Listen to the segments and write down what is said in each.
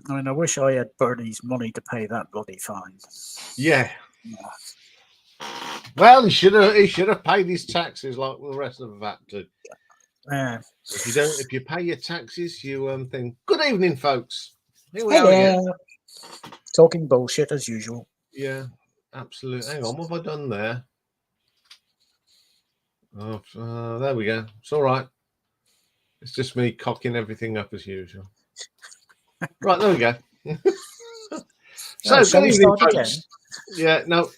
I mean, I wish I had Bernie's money to pay that bloody fine. Yeah. Well, he should have paid his taxes like the rest of us do. Yeah. If you pay your taxes, you think. Good evening, folks. Here we Hey are again. there. Talking bullshit as usual. Yeah, absolutely. Hang on, what have I done there? Oh, there we go. It's all right. It's just me cocking everything up as usual. Right, there we go. So, good evening, folks. Again? Yeah, no.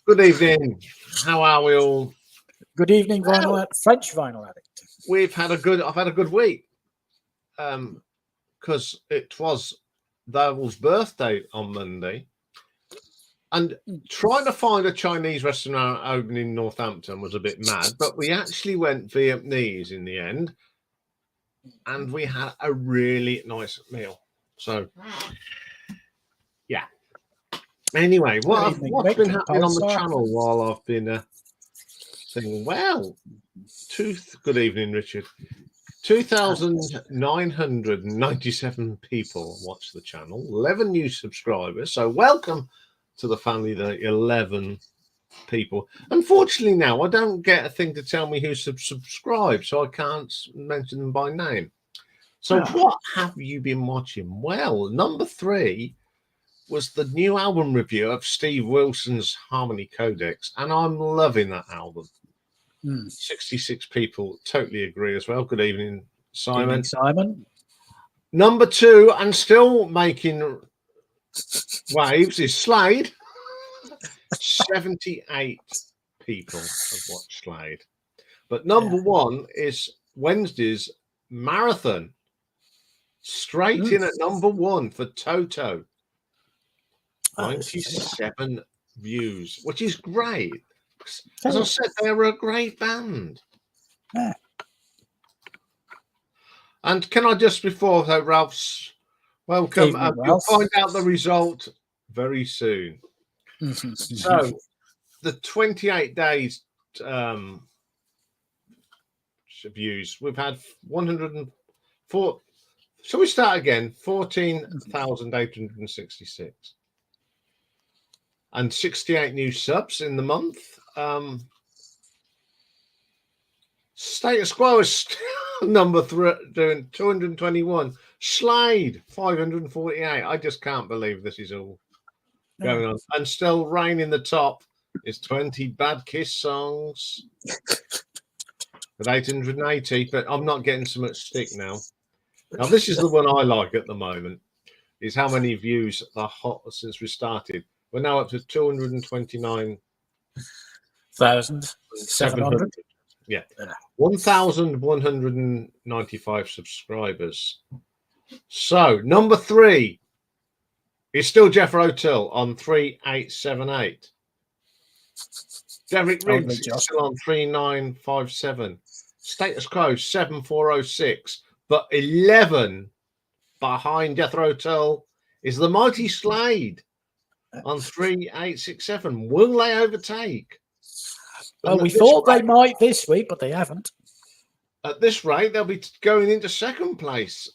Good evening. How are we all? Good evening, French vinyl addict. I've had a good week. Because it was Daryl's birthday on Monday. And trying to find a Chinese restaurant open in Northampton was a bit mad, but we actually went Vietnamese in the end. And we had a really nice meal. So, yeah. Anyway, what's been happening on the channel while I've been saying, well, good evening, Richard. 2,997 people watch the channel, 11 new subscribers. So welcome to the family, the 11 people. Unfortunately, now I don't get a thing to tell me who subscribed, so I can't mention them by name. So what have you been watching? Well, number 3 was the new album review of Steve Wilson's Harmony Codex, and I'm loving that album. 66 people totally agree as well. Good evening, Simon. Good evening, Simon. Number 2, and still making waves, is Slade. 78 people have watched Slade. But number 1 is Wednesday's Marathon. Straight in at number 1 for Toto. 97 views, which is great. As I said, they're a great band. Yeah. And can I just, before Ralph's welcome, you'll find out the result very soon. So, the 28 days views, we've had 104. Shall we start again? 14,866. And 68 new subs in the month. Status Quo is number 3, doing 221. Slade 548. I just can't believe this is all going on. And still reigning the top is 20 Bad Kiss songs with 880. But I'm not getting so much stick now. Now this is the one I like at the moment. Is how many views are hot since we started. We're now up to 229,700. Yeah. 1,195 subscribers. So, number 3 is still Jeff O'Till on 3878. Derek Riggs is still on 3957. Status Quo 7406. But 11 behind Jethro Tull is the mighty Slade on 3867. Will they overtake? Well, we thought they might this week, but they haven't. At this rate, they'll be going into second place.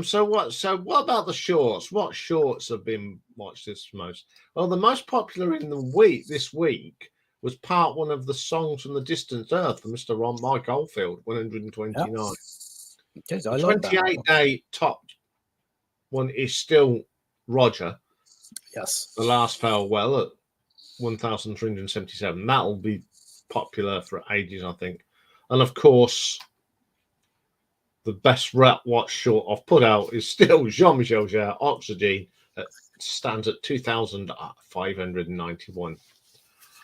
So what about the shorts? What shorts have been watched this most? Well, the most popular in the this week was part 1 of the Songs from the Distant Earth from Mr. Mike Oldfield, 129. Yep. The 28-day top one is still Roger. Yes. The Last Farewell at 1,377. That'll be popular for ages, I think. And of course, the best rap watch short I've put out is still Jean-Michel Jarre, Oxygen. Stands at 2,591.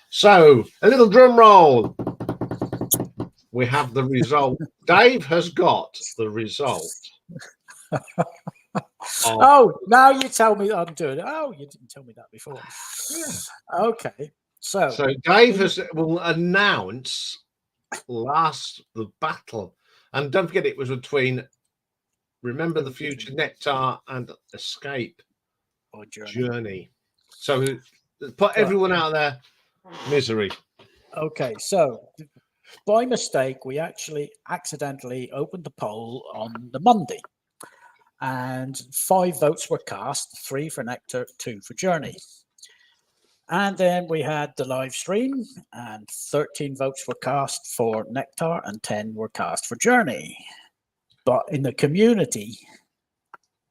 So, a little drum roll. We have the result. Dave has got the result. Oh, now you tell me I'm doing it. Oh, you didn't tell me that before. Yeah. Okay. So Dave will announce the battle. And don't forget, it was between Remember the Future, Nectar, and Escape or Journey. So put everyone out there. Misery. Okay, so by mistake, we actually accidentally opened the poll on the Monday. and 5 votes were cast, 3 for Nectar, 2 for Journey. And then we had the live stream, and 13 votes were cast for Nectar and 10 were cast for Journey. But in the community,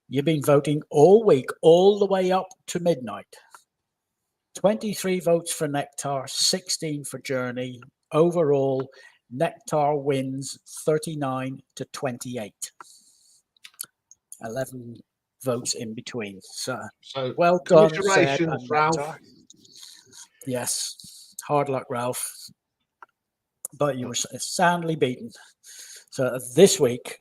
you've been voting all week, all the way up to midnight. 23 votes for Nectar, 16 for Journey. Overall, Nectar wins 39 to 28. 11 votes in between. So well done, Zeb and Ralph. Nectar. Yes, hard luck, Ralph. But you were soundly beaten. So this week,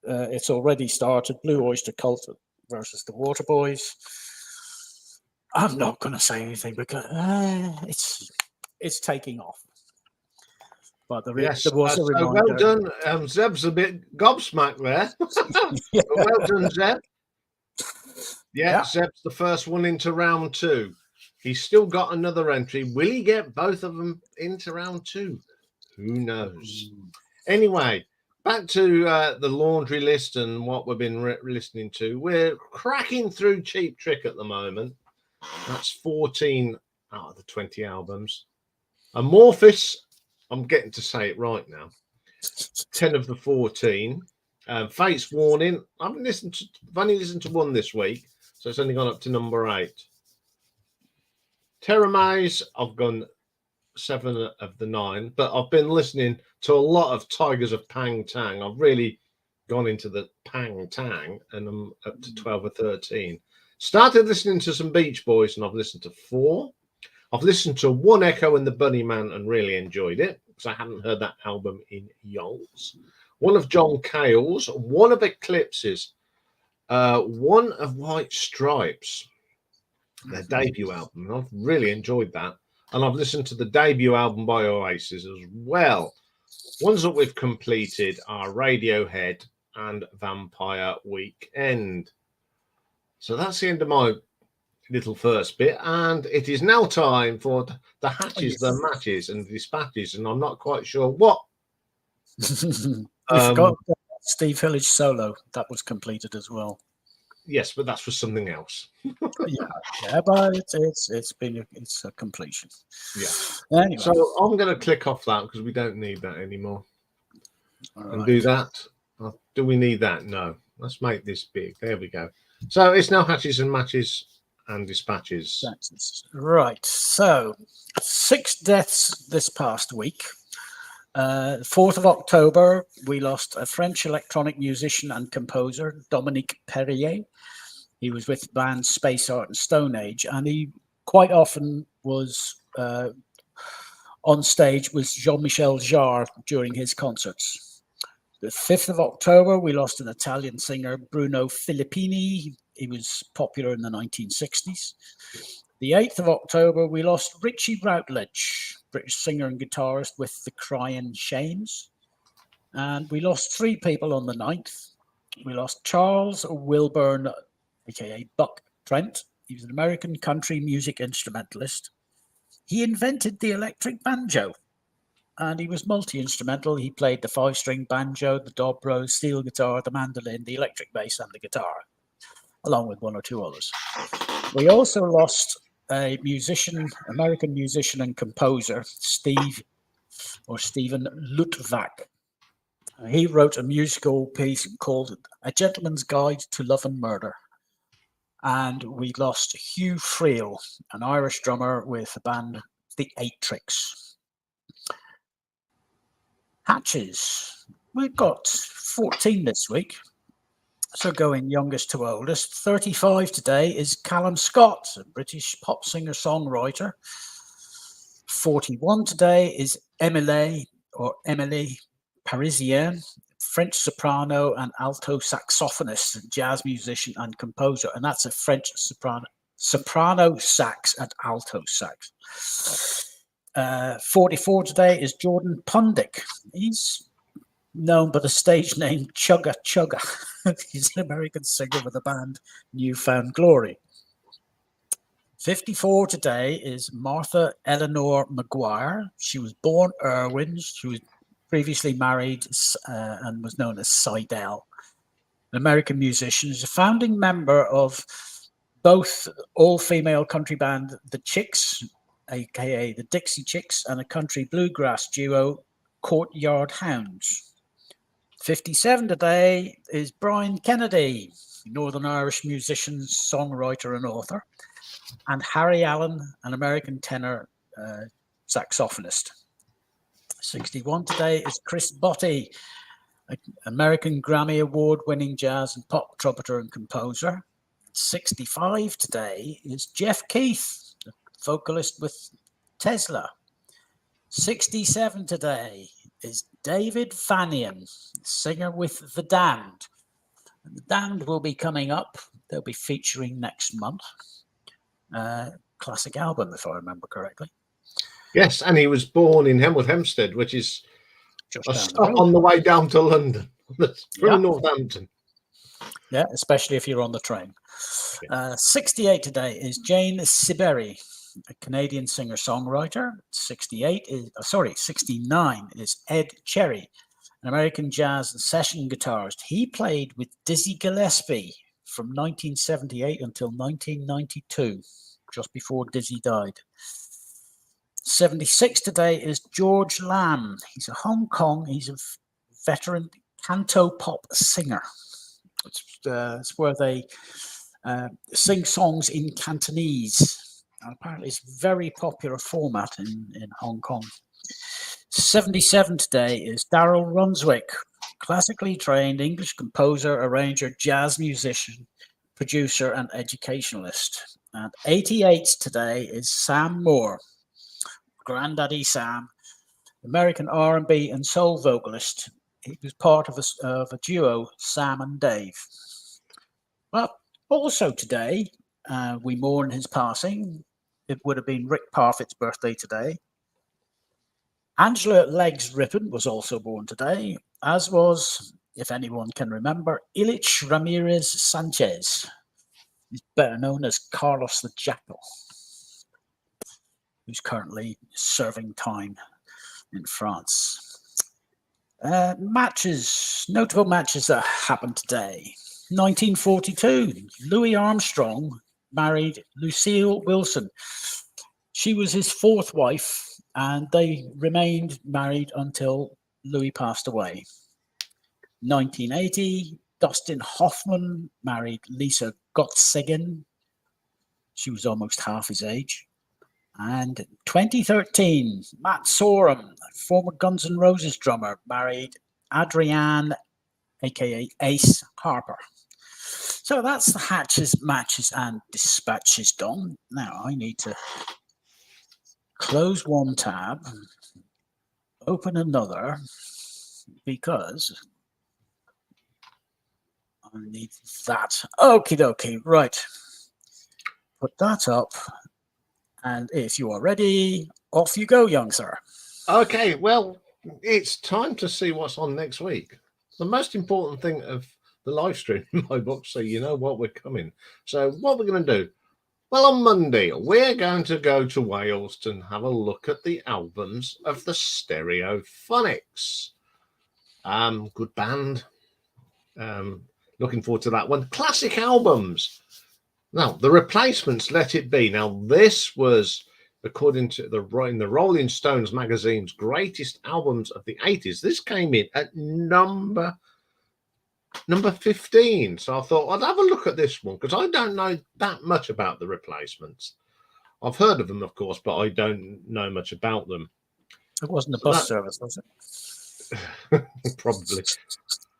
it's already started. Blue Oyster Cult versus the Water Boys. I'm not going to say anything because it's taking off. But there was a reminder. Well done. Zeb's a bit gobsmacked there. Yeah. Well done, Zeb. Yeah, Zeb's the first one into round 2. He's still got another entry. Will he get both of them into round 2? Who knows? Anyway, back to the laundry list and what we've been listening to. We're cracking through Cheap Trick at the moment. That's 14 out of the 20 albums. Amorphis, I'm getting to say it right now. 10 of the 14. Fate's Warning. I've only listened to 1 this week, so it's only gone up to number 8. Terra Maze, I've gone 7 of the 9, but I've been listening to a lot of Tigers of Pang Tang. I've really gone into the Pang Tang, and I'm up to 12 or 13. Started listening to some Beach Boys, and I've listened to 4. I've listened to One Echo and the Bunnyman and really enjoyed it because I hadn't heard that album in yonks. One of John Cale's, one of Eclipse's, one of White Stripes, their debut album. And I've really enjoyed that. And I've listened to the debut album by Oasis as well. Ones that we've completed are Radiohead and Vampire Weekend. So that's the end of my little first bit. And it is now time for the hatches, the matches, and the dispatches. And I'm not quite sure what. We forgot Steve Hillage solo. That was completed as well. Yes, but that's for something else. yeah, but it's a completion. Yeah. Anyway. So I'm going to click off that because we don't need that anymore. All And do that. Do we need that? No. Let's make this big. There we go. So it's now hatches and matches and dispatches. Right. So 6 deaths this past week. 4th of October, we lost a French electronic musician and composer, Dominique Perrier. He was with bands Space Art and Stone Age, and he quite often was on stage with Jean-Michel Jarre during his concerts. The 5th of October, we lost an Italian singer, Bruno Filippini. He was popular in the 1960s. The 8th of October, we lost Richie Routledge, British singer and guitarist with the Crying Shames. And we lost 3 people on the 9th. We lost Charles Wilburn, aka Buck Trent. He was an American country music instrumentalist. He invented the electric banjo, and he was multi-instrumental. He played the 5-string banjo, the dobro, steel guitar, the mandolin, the electric bass, and the guitar, along with 1 or 2 others. We also lost a musician, American musician and composer, Stephen Lutvak. He wrote a musical piece called A Gentleman's Guide to Love and Murder. And we lost Hugh Friel, an Irish drummer with the band The 8 Tricks. Hatches. We've got 14 this week. So going youngest to oldest, 35 today is Callum Scott, a British pop singer-songwriter. 41 today is Emily Parisien, French soprano and alto saxophonist, jazz musician and composer. And that's a French soprano sax and alto sax. 44 today is Jordan Pundik. He's known by the stage name Chugga Chugga. He's an American singer with the band Newfound Glory. 54 today is Martha Eleanor Maguire. She was born Irwin. She was previously married and was known as Seidel. an American musician. He's a founding member of both all-female country band The Chicks, aka the Dixie Chicks, and a country bluegrass duo, Courtyard Hounds. 57 today is Brian Kennedy, Northern Irish musician, songwriter, and author, and Harry Allen, an American tenor saxophonist. 61 today is Chris Botti, an American Grammy Award-winning jazz and pop trumpeter and composer. 65 today is Jeff Keith, the vocalist with Tesla. 67 today is David Fanian, singer with The Damned. The Damned will be coming up. They'll be featuring next month. Classic album, if I remember correctly. Yes, and he was born in Hemworth Hempstead, which is Just a down the stop road. on the way down to London through Yeah. Northampton. Yeah, especially if you're on the train. 68 today is Jane Siberry, a Canadian singer-songwriter. 69 is Ed Cherry, an American jazz and session guitarist. He played with Dizzy Gillespie from 1978 until 1992, just before Dizzy died. 76 today is George Lam. He's a veteran canto pop singer. It's where they sing songs in Cantonese. And apparently it's a very popular format in Hong Kong. 77 today is Darryl Runswick, classically trained English composer, arranger, jazz musician, producer, and educationalist. And 88 today is Sam Moore, Granddaddy Sam, American R&B and soul vocalist. He was part of a duo, Sam and Dave. Well, also today, we mourn his passing. It would have been Rick Parfitt's birthday today. Angela Legs Rippon was also born today, as was, if anyone can remember, Ilich Ramirez Sanchez. He's better known as Carlos the Jackal, who's currently serving time in France. Notable matches that happened today. 1942, Louis Armstrong married Lucille Wilson. She was his fourth wife, and they remained married until Louis passed away. 1980, Dustin Hoffman married Lisa Gottsagen. She was almost half his age. And 2013, Matt Sorum, former Guns N' Roses drummer, married Adrienne, aka Ace Harper. So that's the hatches, matches, and dispatches done. Now I need to close one tab, open another, because I need that. Okie dokie, right. Put that up. And if you are ready, off you go, young sir. Okay, well, it's time to see what's on next week. The most important thing of the live stream in my book, so you know what we're coming. So what we're going to do? Well, on Monday, we're going to go to Wales to have a look at the albums of the Stereophonics. Good band. Looking forward to that one. Classic albums. Now, The Replacements, Let It Be. Now, this was, according to the Rolling Stones magazine's greatest albums of the 80s. This came in at number 15. So I thought I'd have a look at this one because I don't know that much about The Replacements. I've heard of them, of course, but I don't know much about them. It wasn't a bus service, was it? Probably.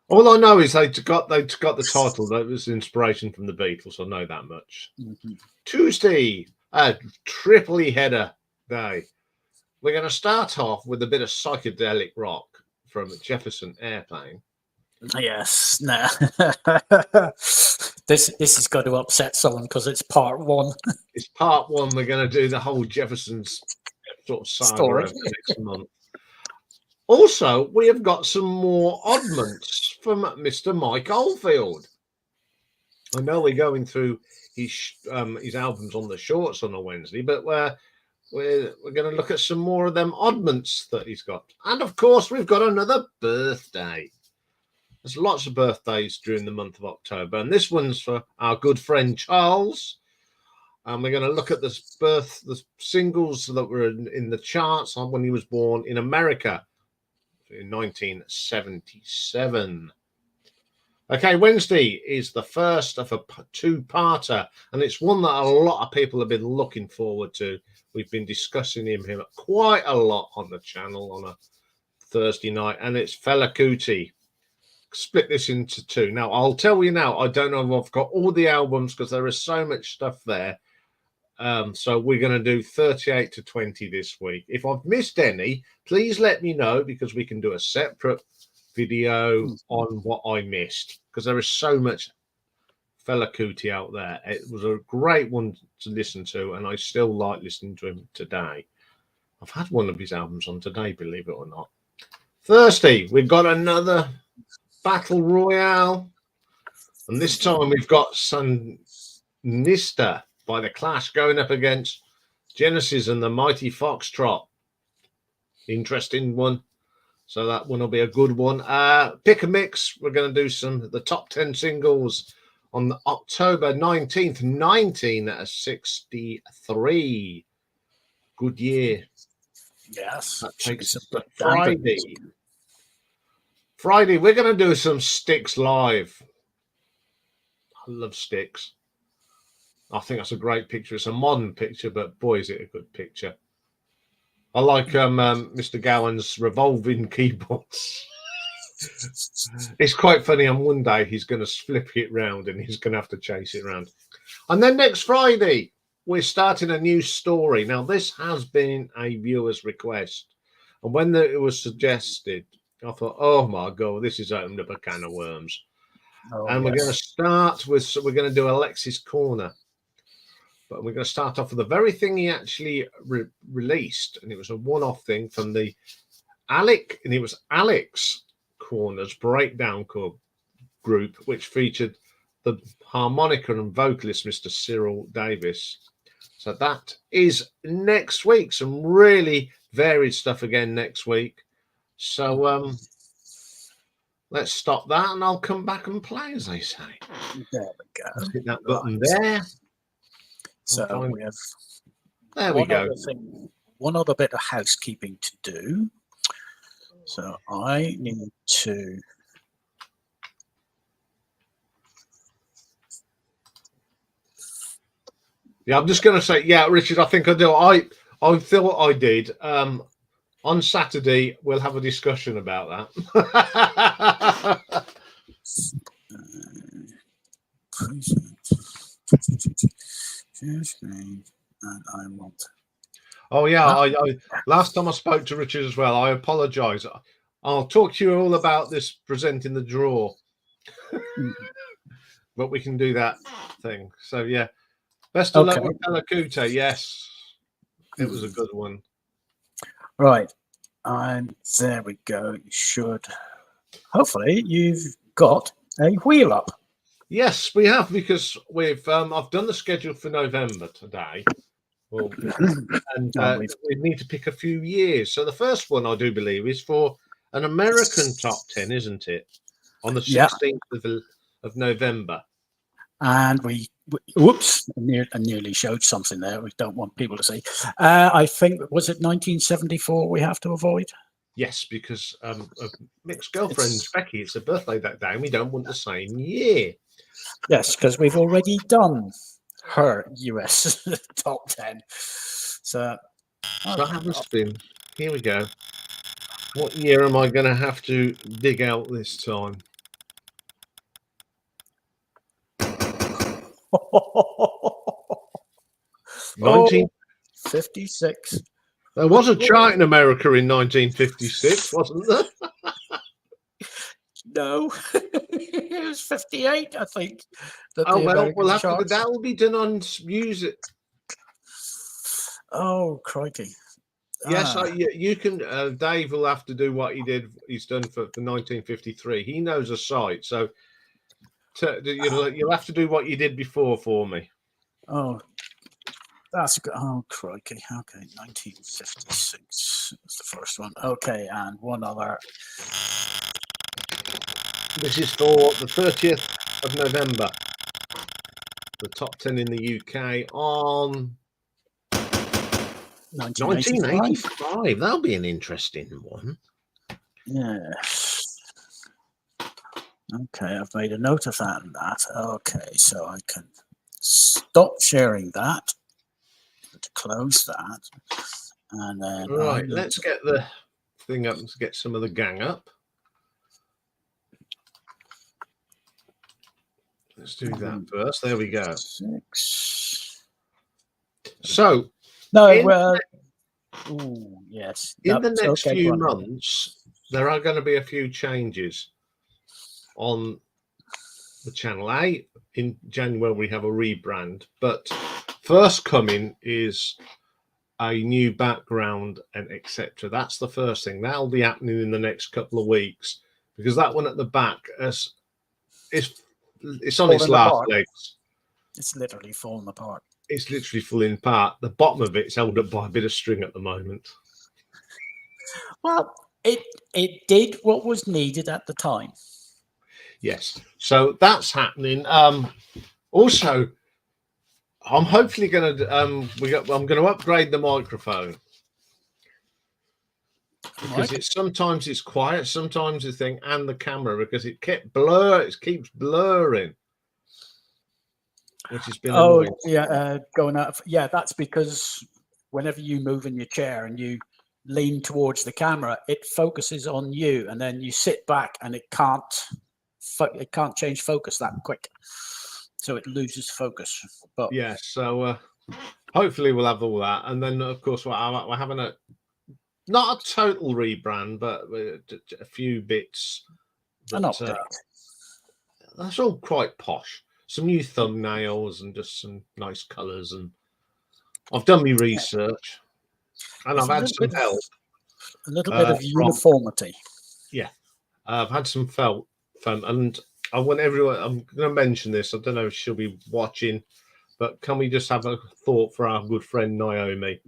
All I know is they got the title. That was inspiration from the Beatles. I know that much. Mm-hmm. Tuesday, a triple header day. We're going to start off with a bit of psychedelic rock from Jefferson Airplane. Yes, no. This is going to upset someone because it's part one. It's part one. We're going to do the whole Jefferson's sort of saga story over the next month. Also, we have got some more oddments from Mr. Mike Oldfield. I know we're going through his albums on the shorts on a Wednesday, but we're going to look at some more of them oddments that he's got. And of course, we've got another birthday. There's lots of birthdays during the month of October, and this one's for our good friend Charles. And we're going to look at the singles that were in the charts on when he was born in America in 1977. Okay, Wednesday is the first of a two-parter, and it's one that a lot of people have been looking forward to. We've been discussing him quite a lot on the channel on a Thursday night, and it's Fela Kuti. Split this into two. Now, I'll tell you now, I don't know if I've got all the albums because there is so much stuff there. So we're going to do 38 to 20 this week. If I've missed any, please let me know, because we can do a separate video on what I missed, because there is so much Fela Kuti out there. It was a great one to listen to, and I still like listening to him today. I've had one of his albums on today, believe it or not. Thursday, we've got another Battle Royale, and this time we've got Nista by The Clash going up against Genesis and the Mighty Foxtrot. Interesting one. So that one will be a good one. Pick a mix. We're going to do the top 10 singles on October 19th, 1963. Good year. Yes. That takes us to Friday, we're going to do some Styx live. I love Styx. I think that's a great picture. It's a modern picture, but boy, is it a good picture. I like Mr. Gowan's revolving keyboards. It's quite funny. On one day, he's going to flip it round and he's going to have to chase it around. And then next Friday, we're starting a new story. Now, this has been a viewer's request. And when it was suggested, I thought, oh my God, this has opened up a can of worms. And we're going to start with, we're going to do Alexis Corner. But we're going to start off with the very thing he actually released. And it was a one-off thing from the Alex Corner's breakdown group, which featured the harmonica and vocalist, Mr. Cyril Davis. So that is next week. Some really varied stuff again next week. So let's stop that and I'll come back and play, as they say. There we go. Let's hit that button there. So we have one other bit of housekeeping to do. So I need to I'm just going to say, Richard, I think I do. I thought I did. On Saturday, we'll have a discussion about that. And I want. Oh yeah, I last time I spoke to Richard as well. I apologise. I'll talk to you all about this presenting the draw, but we can do that thing. So yeah, best of luck with Fela Kuti. Yes, it was a good one. Right, and there we go. You should. Hopefully, you've got a wheel up. Yes, we have, because we've I've done the schedule for November today. Well, and we need to pick a few years. So the first one, I do believe, is for an American top 10, isn't it? On the 16th of November. And whoops, I nearly showed something there. We don't want people to see. I think, was it 1974 we have to avoid? Yes, because of Mick's girlfriend, Becky, it's her birthday that day, and we don't want the same year. Yes, because we've already done her US top 10. So that must have been. Here we go. What year am I going to have to dig out this time? 1956. There was a chart in America in 1956, wasn't there? No, it was 58, I think. That will be done on music. Oh, crikey. Yes, you can. Dave will have to do what he's done for 1953. He knows a site, so you'll have to do what you did before for me. Oh, that's good. Oh, crikey. Okay, 1956 was the first one. Okay, and one other. This is for the 30th of November. The top 10 in the UK on 1985. 1985. That'll be an interesting one. Yes. Okay, I've made a note of that and that. Okay, so I can stop sharing that, to close that, and then Right, let's get the thing up and get some of the gang up. Let's do that first. There we go. 6. So, No, in, well, ooh, yes. in the next okay, few months, there are going to be a few changes on the channel. In January, we have a rebrand, but first coming is a new background and etc. That's the first thing. That'll be happening in the next couple of weeks, because that one at the back it's on its last legs. It's literally falling apart. It's literally falling apart. The bottom of it's held up by a bit of string at the moment. Well, it did what was needed at the time. Yes, so that's happening. Also, I'm hopefully going to I'm going to upgrade the microphone, because sometimes it's quiet, sometimes the thing, and the camera, because it keeps blurring, which has been annoying. Going up. Yeah, that's because whenever you move in your chair and you lean towards the camera, it focuses on you, and then you sit back and it can't change focus that quick, so it loses focus. But yeah, so hopefully we'll have all that, and then of course we're having not a total rebrand, but a few bits. An update. That's all quite posh. Some new thumbnails and just some nice colours, and I've done my research, and I've had some help. A little bit of uniformity. I've had some fun, and I want everyone. I'm going to mention this. I don't know if she'll be watching, but can we just have a thought for our good friend Naomi?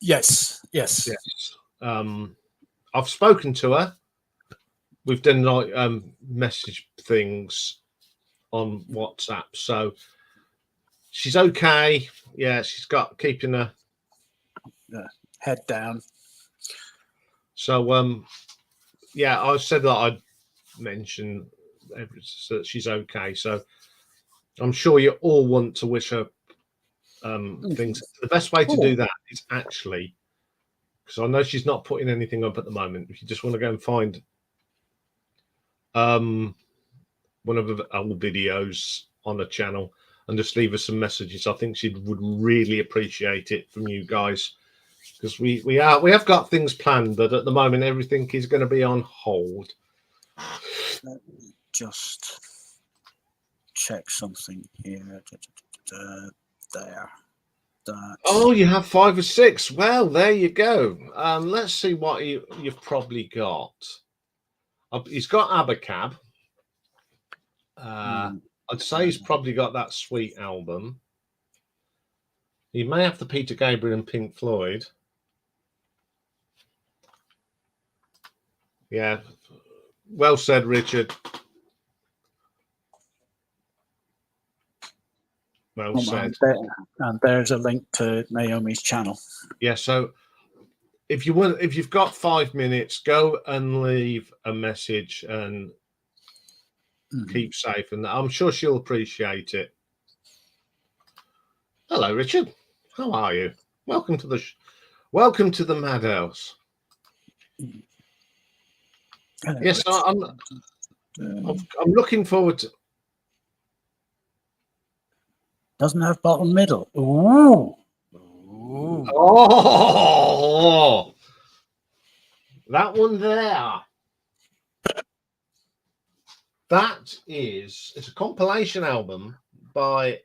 Yes. I've spoken to her. We've done like message things on WhatsApp, so she's okay. Yeah, she's got keeping her head down. So I said that I'd mention that she's okay. So I'm sure you all want to wish her things. The best way to do that is actually, because I know she's not putting anything up at the moment, if you just want to go and find one of the old videos on the channel and just leave us some messages, I think she would really appreciate it from you guys, because we have got things planned, but at the moment everything is going to be on hold. Let me just check something here. There. That. Oh, you have 5 or 6. Well, there you go. Let's see what you've probably got. He's got Abacab. I'd say he's probably got that Sweet album. He may have the Peter Gabriel and Pink Floyd. Yeah. Well said, Richard. Well said. And there's a link to Naomi's channel. Yeah, so if you've got 5 minutes, go and leave a message and keep safe, and I'm sure she'll appreciate it. Hello, Richard. How are you? Welcome to the Madhouse. Yes, I'm looking forward to. Doesn't have bottom middle. Ooh. Oh, that one there. It's a compilation album by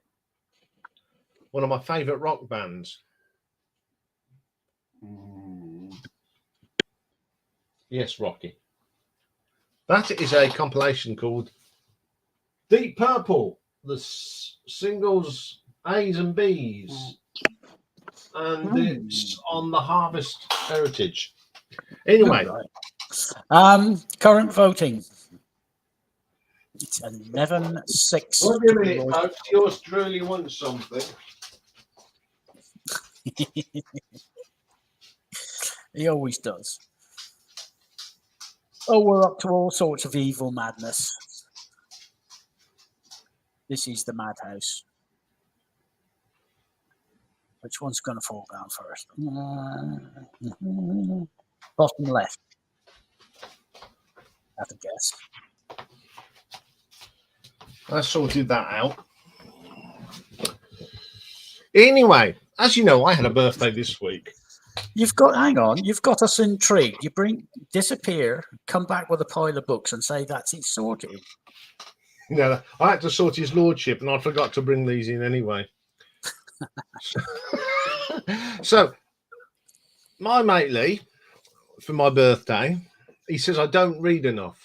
one of my favorite rock bands. Yes, Rocky. That is a compilation called Deep Purple, the singles A's and B's, and it's on the Harvest Heritage. Anyway, current voting. It's 11-6. Wait a minute, folks. Yours truly wants something. He always does. Oh, we're up to all sorts of evil madness. This is the madhouse. Which one's going to fall down first? Bottom left. Have a guess. I sorted that out. Anyway, as you know, I had a birthday this week. Hang on, you've got us intrigued. You disappear, come back with a pile of books and say that's it sorted. No, I had to sort his lordship and I forgot to bring these in anyway. So, my mate Lee, for my birthday, he says I don't read enough.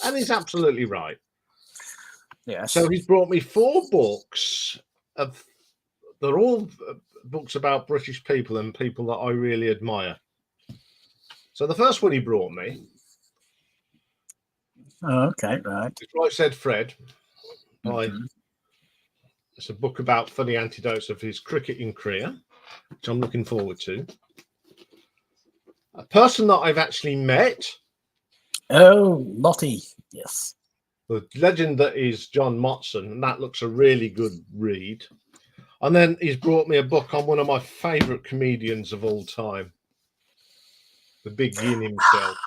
And he's absolutely right. Yes. So he's brought me 4 books. They're all books about British people and people that I really admire. So the first one he brought me. Oh, okay, right. It's Right Said Fred. It's a book about funny anecdotes of his cricketing career, which I'm looking forward to. A person that I've actually met. Oh, Lottie, yes. The legend that is John Motson, and that looks a really good read. And then he's brought me a book on one of my favourite comedians of all time, the Big Yin himself.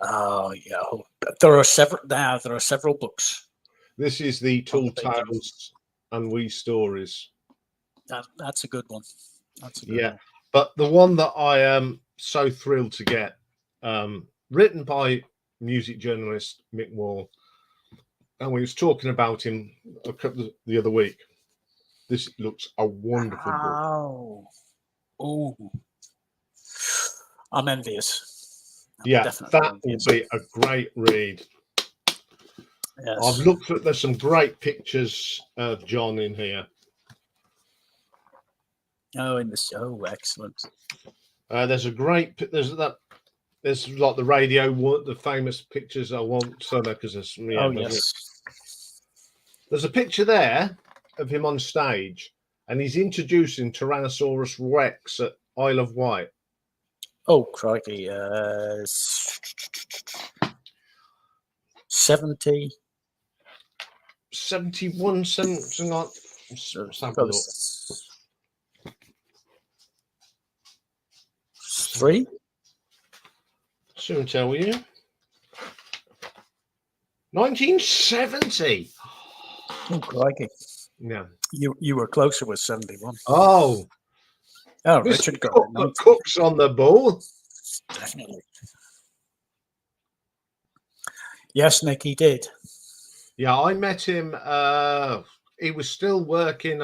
Oh, yeah. There are several books. This is the Tall Tales and Wee Stories. That's a good one. That's a good one. But the one that I am so thrilled to get, written by music journalist Mick Wall, and we was talking about him the other week. This looks a wonderful book. Oh, I'm envious. That will be a great read. Yes. I've looked at. There's some great pictures of John in here. Oh, excellent. There's like the radio, the famous pictures. I won't show that because there's. Yeah, yes. There's a picture there of him on stage, and he's introducing Tyrannosaurus Rex at Isle of Wight. Oh, crikey. 70. 71, something like. Let's have a look. 3. Soon tell you. 1970. Oh, crikey. Yeah. You were closer with 71. Oh, Richard got the cook's on the ball. Definitely. Yes, Nick, he did. Yeah, I met him. He was still working.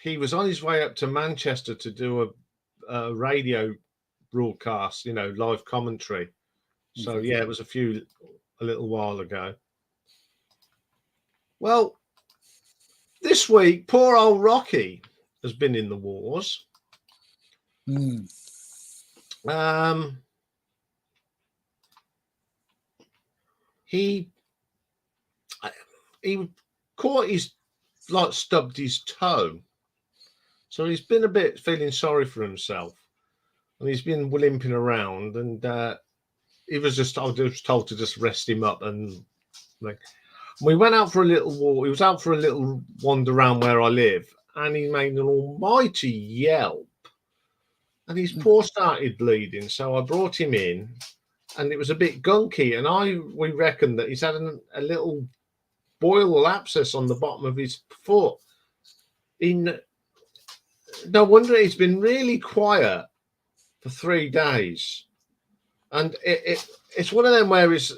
He was on his way up to Manchester to do a radio broadcast, live commentary. So, it was a little while ago. Well, this week, poor old Rocky has been in the wars. He caught stubbed his toe. So he's been a bit feeling sorry for himself. And he's been limping around, and I was told to just rest him up. And we went out for a little walk. He was out for a little wander around where I live, and he made an almighty yelp. And his paw started bleeding, so I brought him in, and it was a bit gunky. And we reckoned that he's had a little boil or abscess on the bottom of his foot. No wonder he's been really quiet for 3 days, and it's one of them where it's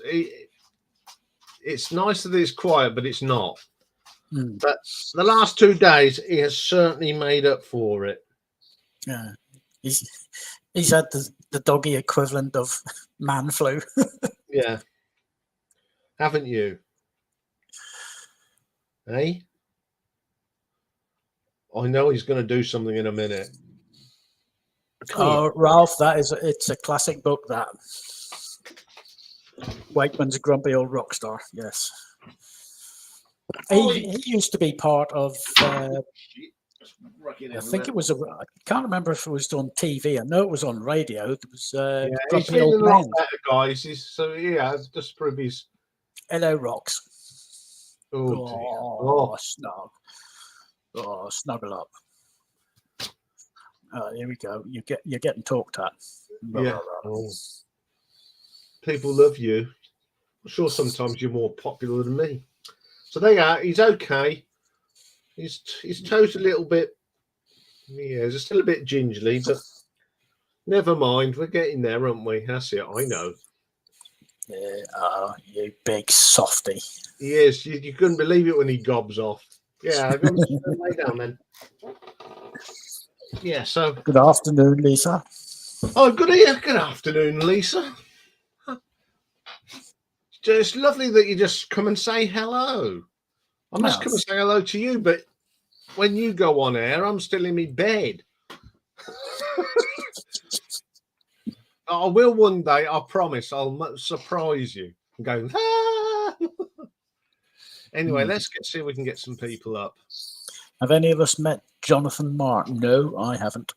nice that he's quiet, but it's not. But the last 2 days, he has certainly made up for it. Yeah, he's had the doggy equivalent of man flu. Yeah, haven't you? Hey, I know he's going to do something in a minute. Oh, Ralph, it's a classic book. That Wakeman's a grumpy old rock star. Yes. Oh, He used to be part of. shit. It's wrecking I think everywhere. it was I can't remember if it was on TV. I know it was on radio. It was Yeah, he's Grumpy Old feeling a lot Men. better, guys. So yeah, just prove he's. Hello, rocks. Oh dear. Oh, snug. Oh, snuggle up. Here we go. You're getting talked at. Yeah. Oh. People love you. I'm sure sometimes you're more popular than me. So there you are. He's okay. His toes a little bit. Yeah, he's still a bit gingerly, but never mind. We're getting there, aren't we? That's it. I know. Yeah, you big softy. He is. You couldn't believe it when he gobs off. Yeah, go and lay down then. Yeah. So. Good afternoon, Lisa. Oh, good afternoon, Lisa. It's lovely that you just come and say hello. I must come and say hello to you, but when you go on air, I'm still in my bed. I will one day, I promise. I'll surprise you. I'm going, ah! Anyway, let's see if we can get some people up. Have any of us met Jonathan Marr? No, I haven't.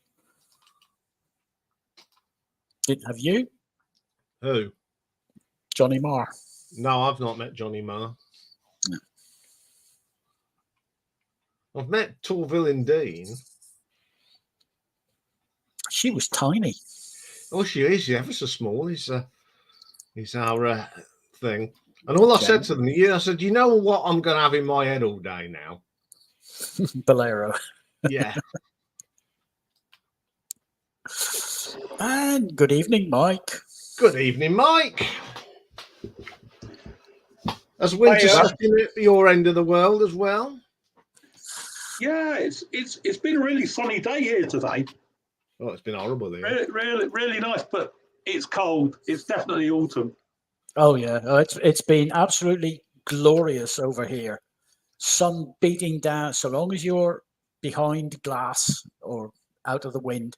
Have you? Who? Johnny Marr. No, I've not met Johnny Marr. No. I've met Torville and Dean. She was tiny. Oh, she is. She's ever so small. He's our thing. And all I said to them, I said, you know what I'm going to have in my head all day now? Bolero. Yeah. And good evening, Mike. Good evening, Mike. Has winter set in at your end of the world as well? Yeah, it's been a really sunny day here today. Oh, it's been horrible here. Really nice, but it's cold. It's definitely autumn. Oh yeah, it's been absolutely glorious over here. Sun beating down. So long as you're behind glass or out of the wind,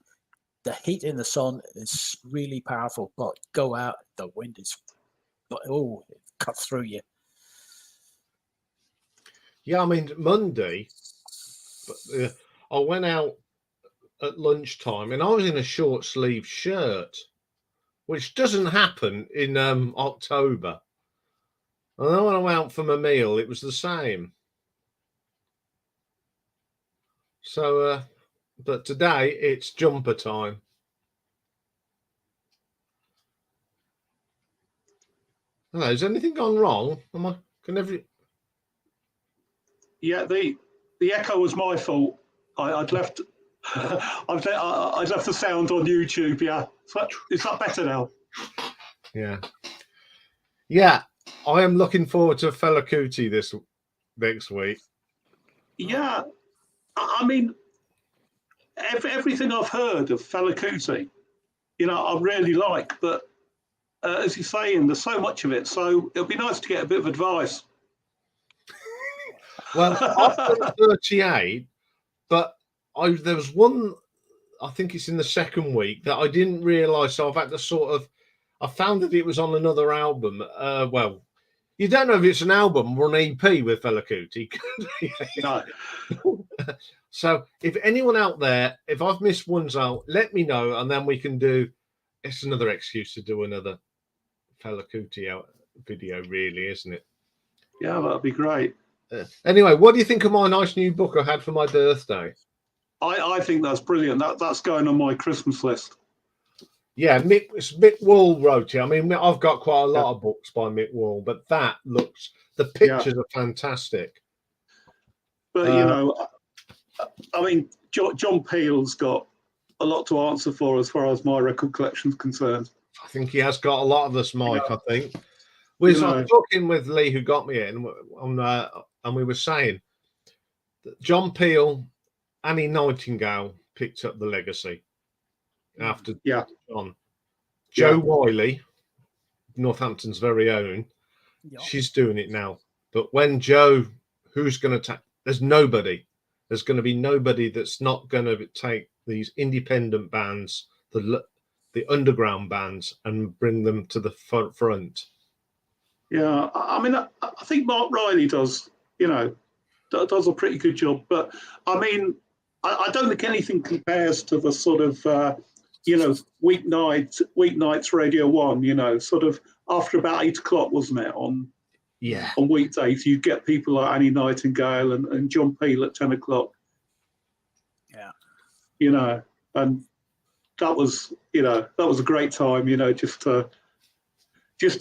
the heat in the sun is really powerful. But go out, the wind is it cut through you. Yeah, I mean Monday, but I went out at lunchtime and I was in a short sleeve shirt, which doesn't happen in October. And then when I went out for my meal, it was the same. So, but today it's jumper time. Hello, has anything gone wrong? Yeah, the echo was my fault. I'd left. I'd left the sound on YouTube. Yeah, is that better now? Yeah. I am looking forward to Fela Kuti this next week. Yeah, I mean, everything I've heard of Fela Kuti, I really like. But as you're saying, there's so much of it. So it'll be nice to get a bit of advice. Well, I've done 38, but there was one, I think it's in the second week, that I didn't realise. So I've had to I found that it was on another album. Well, you don't know if it's an album or an EP with Fela Kuti. No. So if anyone out there, if I've missed ones out, let me know, and then we can do. It's another excuse to do another Fela Kuti out video, really, isn't it? Yeah, that'd be great. Anyway, what do you think of my nice new book I had for my birthday? I think that's brilliant. That's going on my Christmas list. Yeah, Mick Wall wrote it. I mean, I've got quite a lot of books by Mick Wall, but the pictures are fantastic. But, I mean, John Peel's got a lot to answer for as far as my record collection's concerned. I think he has got a lot of this, Mike, I think. We were talking with Lee, who got me in, and we were saying that John Peel, Annie Nightingale picked up the legacy after John. Jo Wiley, Northampton's very own, she's doing it now. But when Jo, who's going to take? There's nobody. There's going to be nobody that's not going to take these independent bands, the underground bands, and bring them to the front. Yeah, I mean, I think Mark Riley does, does a pretty good job. But I mean, I don't think anything compares to the sort of, weeknights Radio 1, sort of after about 8 o'clock, wasn't it, Yeah. on weekdays, you'd get people like Annie Nightingale and John Peel at 10 o'clock. Yeah. And that was a great time, just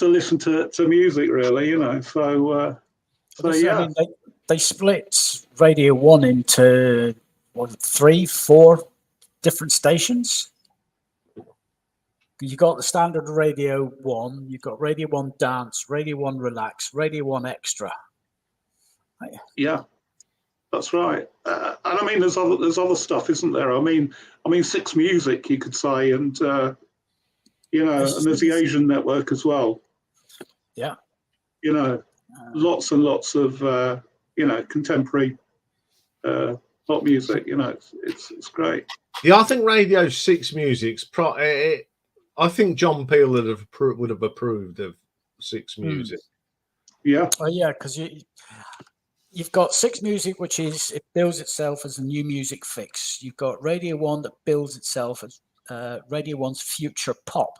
to listen to music, really, So I yeah. mean, they split Radio 1 into 3, 4 different stations. You got the standard Radio 1, you've got Radio 1 Dance, Radio 1 Relax, Radio 1 Extra. Yeah, that's right. And I mean, there's other stuff, isn't there? I mean, Six Music, you could say, and and there's the Asian network as well. Yeah. Lots and lots of contemporary pop music. It's great. Yeah, I think Radio 6 Music's I think John Peel would have approved of 6 Music. Yeah. Oh yeah, because you've got 6 Music, which it builds itself as a new music fix. You've got Radio 1 that builds itself as Radio 1's future pop.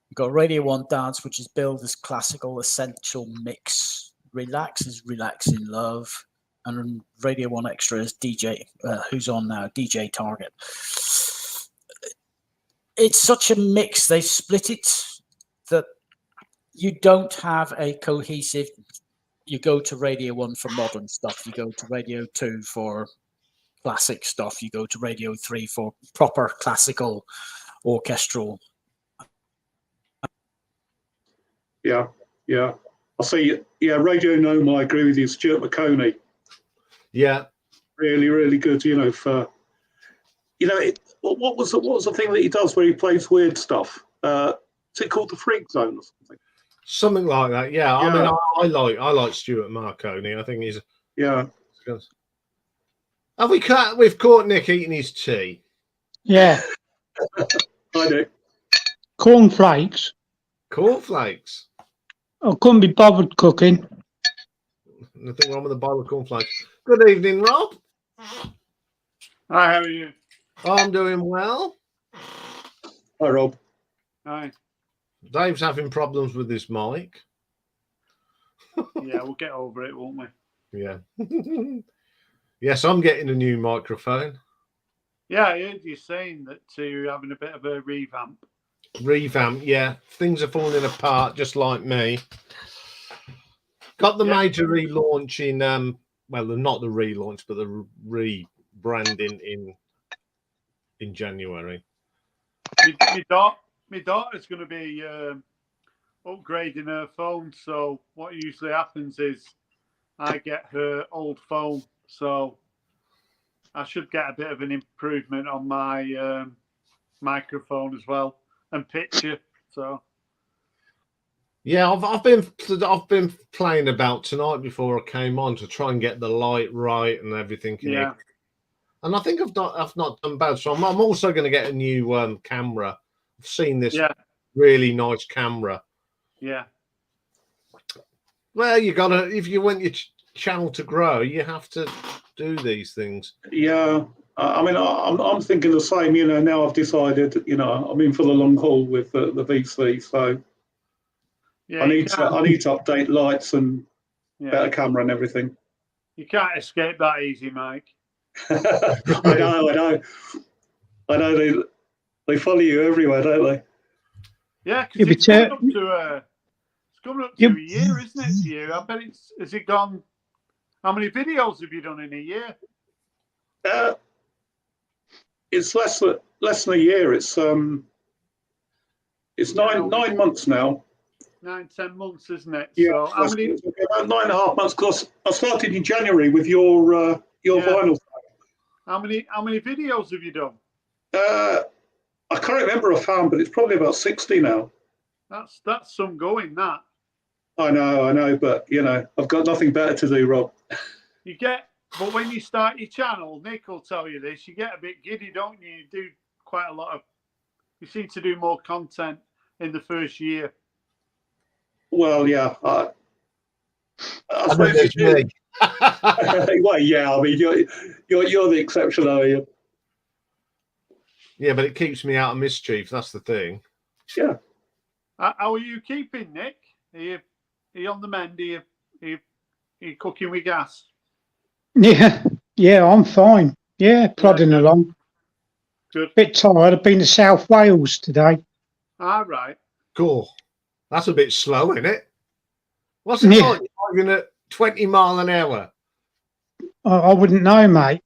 You've got Radio 1 Dance, which is billed as classical essential mix. Relax is Relaxing Love. And Radio 1 Extra is DJ, who's on now, DJ Target. It's such a mix. They split it that you don't have a cohesive. You go to Radio 1 for modern stuff. You go to Radio 2 for classic stuff. You go to Radio 3 for proper classical orchestral. Yeah. I'll say, Radio Noma, I agree with you. Stuart McConey. Yeah. Really, really good, for... what was the thing that he does where he plays weird stuff? Is it called the Freak Zone or something? Something like that, yeah. I mean, I like Stuart Marconi. I think he's We've caught Nick eating his tea. Yeah. I do. Cornflakes. Cornflakes. I couldn't be bothered cooking. Nothing wrong with a bowl of cornflakes. Good evening, Rob. Hi, how are you? I'm doing well. Hi, Rob. Hi. Dave's having problems with his mic. Yeah, we'll get over it, won't we? Yeah. Yes, I'm getting a new microphone. Yeah, I heard you saying that you're having a bit of a revamp. Yeah. Things are falling apart, just like me. Got the major relaunch in, well, not the relaunch, but the rebranding in January. My daughter's going to be upgrading her phone. So what usually happens is I get her old phone. So I should get a bit of an improvement on my microphone as well and picture. So yeah, I've been playing about tonight before I came on to try and get the light right and everything. Yeah. And I think I've not done bad. So I'm also going to get a new camera. I've seen this really nice camera. Yeah. Well, you gotta, if you want your channel to grow, you have to do these things. Yeah. I mean, I'm thinking the same. Now I've decided. I'm in for the long haul with the VC. So I need to update lights and better camera and everything. You can't escape that easy, Mike. I know. They follow you everywhere, don't they? Yeah, because it's coming up to a year, isn't it? To you, I bet has it gone? How many videos have you done in a year? It's less than a year. It's 9 months now. 9-10 months, isn't it? Yeah, so how many? About 9.5 months. Because I started in January with your vinyl. How many videos have you done? I can't remember a fan, but it's probably about 60 now. That's some going, that. I know, but I've got nothing better to do, Rob. But when you start your channel, Nick will tell you this, you get a bit giddy, don't you? You do quite a lot you seem to do more content in the first year. Well, yeah. I And then suppose you there's do. me. Well, yeah. I mean, you're the exception, are you? Yeah, but it keeps me out of mischief. That's the thing. Yeah. How are you keeping, Nick? Are you on the mend? Are you cooking with gas? Yeah, I'm fine. Yeah, plodding good. along. Good. Bit tired. I've been to South Wales today. All right. Cool. That's a bit slow, isn't it? What's it Yeah. like driving at 20 mile an hour? I wouldn't know, mate.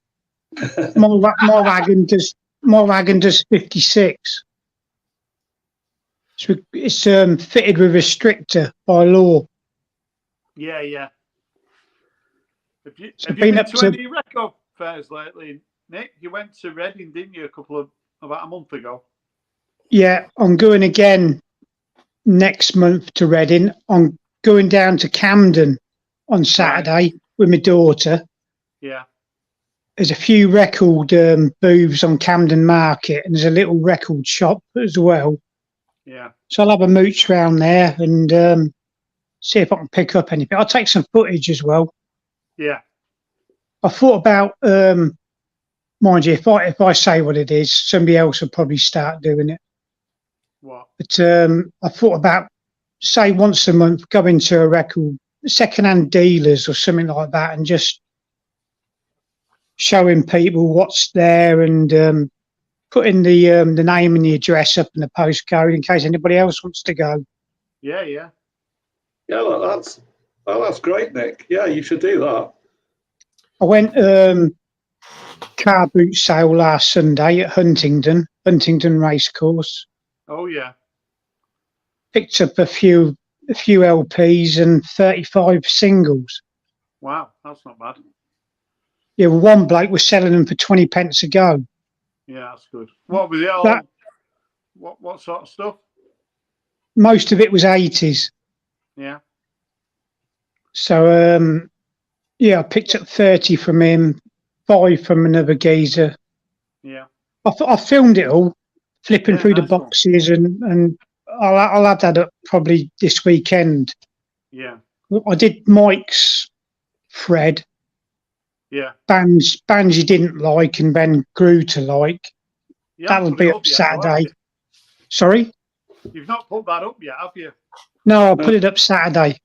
My wagon does 56. It's fitted with a restrictor by law. Yeah. Have you So been up to any record fairs lately, Nick? You went to Reading, didn't you, about a month ago? Yeah, I'm going again next month to Reading. I'm going down to Camden on Saturday with my daughter. Yeah. There's a few record booths on Camden Market, and there's a little record shop as well. Yeah. So I'll have a mooch round there and see if I can pick up anything. I'll take some footage as well. Yeah. I thought about, mind you, if I say what it is, somebody else will probably start doing it. What? But I thought about, say, once a month, going to a record second-hand dealers or something like that, and just showing people what's there and putting the name and the address up and the postcode in case anybody else wants to go. Yeah. Yeah, that's great, Nick. Yeah, you should do that. I went car boot sale last Sunday at Huntingdon Racecourse. Oh yeah. Picked up a few LPs and 35 singles. Wow, that's not bad. Yeah, well, one bloke was selling them for 20 pence a go. Yeah, that's good. What was it all? That- What sort of stuff? Most of it was 80s. Yeah. So, yeah, I picked up 30 from him, 5 from another geezer. Yeah. I filmed it all, flipping Yeah, through the nice one. boxes, and I'll add that up probably this weekend. Yeah. I did Mike's Fred, Yeah. bands you didn't like and Ben grew to like. You That'll haven't put be it up yet, though, have Saturday. you? Sorry? You've not put that up yet, have you? No, I'll put it up Saturday.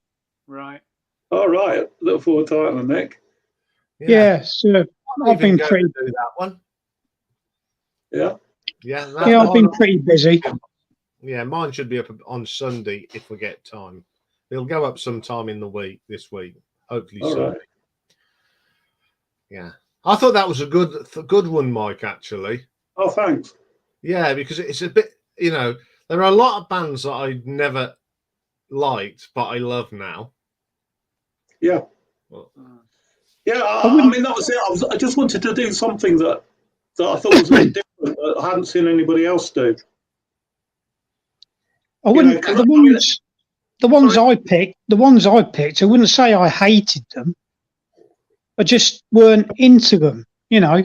Right. All right. Look forward to that, Nick. Yeah, so I've been going pretty. to do that one. Yeah. Yeah, Yeah, I've been pretty busy. Yeah, mine should be up on Sunday if we get time. It'll go up sometime in the week this week, hopefully All Sunday. right. Yeah, I thought that was a good one, Mike. Actually, Oh, thanks. yeah, because it's a bit, there are a lot of bands that I never liked, but I love now. Yeah. Well, Yeah, I mean, that was it. I just wanted to do something that I thought was a bit different that I hadn't seen anybody else do. I wouldn't. The ones I picked, I wouldn't say I hated them. I just weren't into them. Yeah.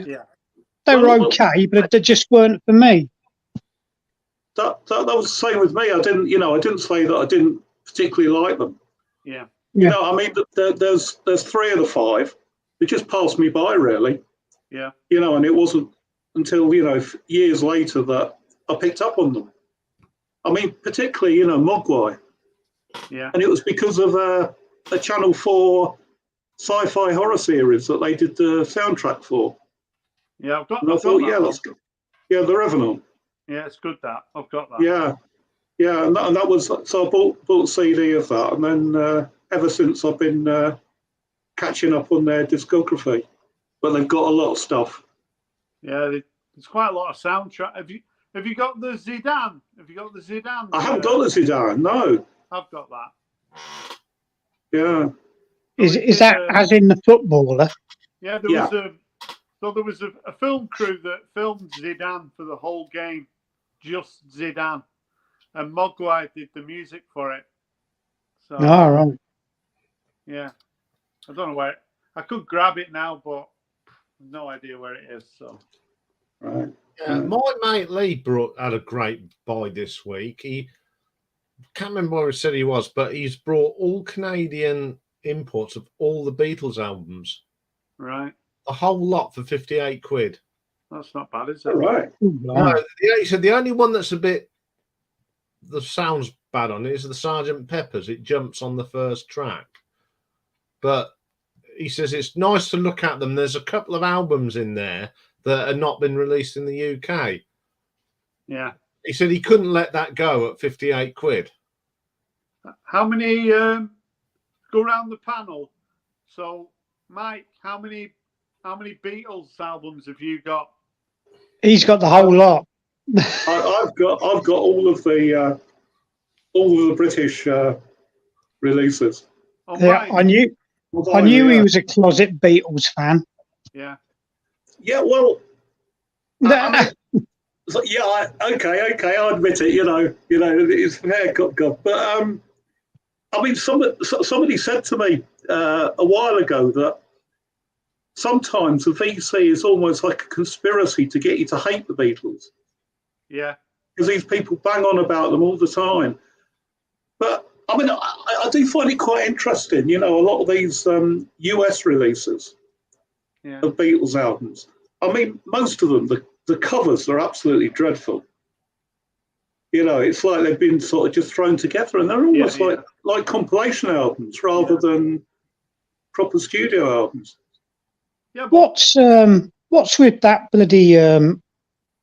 They were okay, but they just weren't for me. That was the same with me. I didn't say that I didn't particularly like them. Yeah. Yeah. I mean, there's 3 of the 5 that just passed me by, really. Yeah. And it wasn't until years later that I picked up on them. I mean, particularly Mogwai. Yeah. And it was because of a Channel 4 sci-fi horror series that they did the soundtrack for. Yeah, I've got. And I thought, yeah, that's good. Yeah, The Revenant. Yeah, it's good that I've got that. Yeah, and that was so I bought the CD of that, and then ever since I've been catching up on their discography. But they've got a lot of stuff. Yeah, there's quite a lot of soundtrack. Have you got the Zidane? Have you got the Zidane? I haven't got the Zidane. No. I've got that. Yeah. Is that as in the footballer? Yeah, there was a film crew that filmed Zidane for the whole game, just Zidane, and Mogwai did the music for it. So, Right. yeah, I don't know where I could grab it now, but no idea where it is. So, Right. Yeah, my mate Lee had a great buy this week. can't remember where he said he was, but he's brought all Canadian imports of all the Beatles albums, Right. a whole lot for 58 quid. That's not bad, is All it? right. No, he said the only one that's the sounds bad on it is the Sergeant Pepper's. It jumps on the first track, but he says it's nice to look at them. There's a couple of albums in there that have not been released in the UK. Yeah. He said he couldn't let that go at 58 quid. How many go around the panel? So, Mike, how many Beatles albums have you got? He's got the whole lot. I've got all of the British releases. Oh, Yeah, Mike. I knew he was a closet Beatles fan. Yeah. Yeah, well, I mean, so, yeah, okay, I admit it. You know, it's an haircut god. But I mean, somebody said to me a while ago that sometimes the VC is almost like a conspiracy to get you to hate the Beatles. Yeah. Because these people bang on about them all the time. But I mean, I do find it quite interesting. You know, a lot of these US releases of Beatles albums. I mean, most of them, the covers are absolutely dreadful. You know, it's like they've been sort of just thrown together, and they're almost like compilation albums rather than proper studio albums. Yeah. But What's with that bloody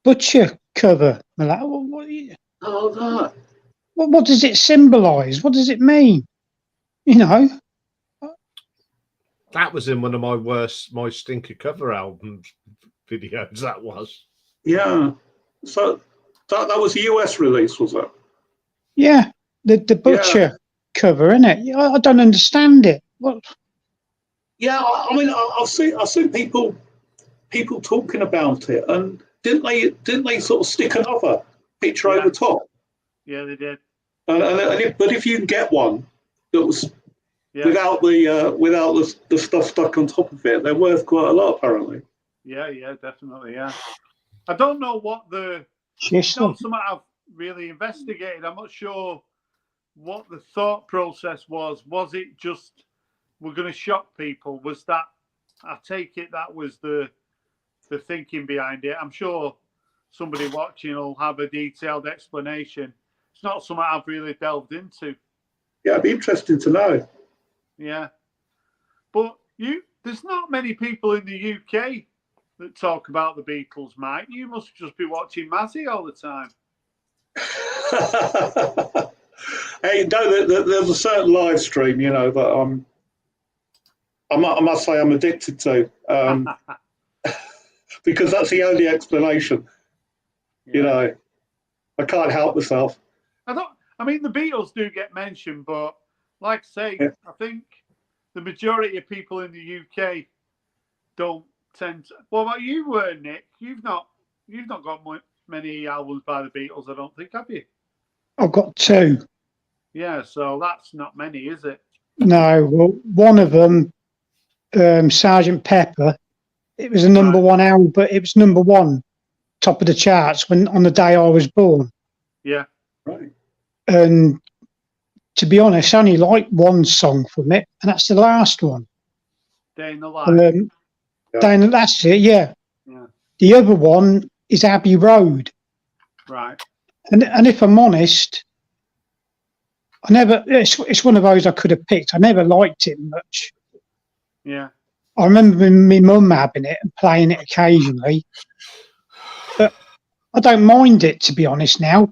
Butcher cover? Oh, that. What does it symbolise? What does it mean? You know. That was in one of my stinker cover albums videos. That was. Yeah. So that was a US release, was it? Yeah, the Butcher cover, isn't it? I don't understand it. What? Yeah, I mean, I've seen people talking about it, and didn't they sort of stick another picture over top? Yeah, they did. But if you can get one that was without the stuff stuck on top of it, they're worth quite a lot, apparently. Yeah, definitely, yeah. I don't know what it's not something I've really investigated. I'm not sure what the thought process was. Was it just we're going to shock people? Was that? I take it that was the thinking behind it. I'm sure somebody watching will have a detailed explanation. It's not something I've really delved into. Yeah, it'd be interesting to know. Yeah, but there's not many people in the UK that talk about the Beatles, Mike. You must just be watching Mazzy all the time. Hey, no, there's a certain live stream, you know, that I must say I'm addicted to, because that's the only explanation. You know, I can't help myself. I mean, the Beatles do get mentioned, but like I say, I think the majority of people in the UK don't tend to. What about you, Nick? You've not got many albums by the Beatles, I don't think, have you? I've got 2. Yeah, so that's not many, is it? No, well, one of them, Sergeant Pepper, it was a number one album, but it was number one, top of the charts on the day I was born. Yeah. Right. And to be honest, I only like one song from it, and that's the last one. Day in the Life. That's it, yeah. The other one is Abbey Road. Right. And if I'm honest, it's one of those I could have picked. I never liked it much. Yeah. I remember my mum having it and playing it occasionally. But I don't mind it, to be honest, now.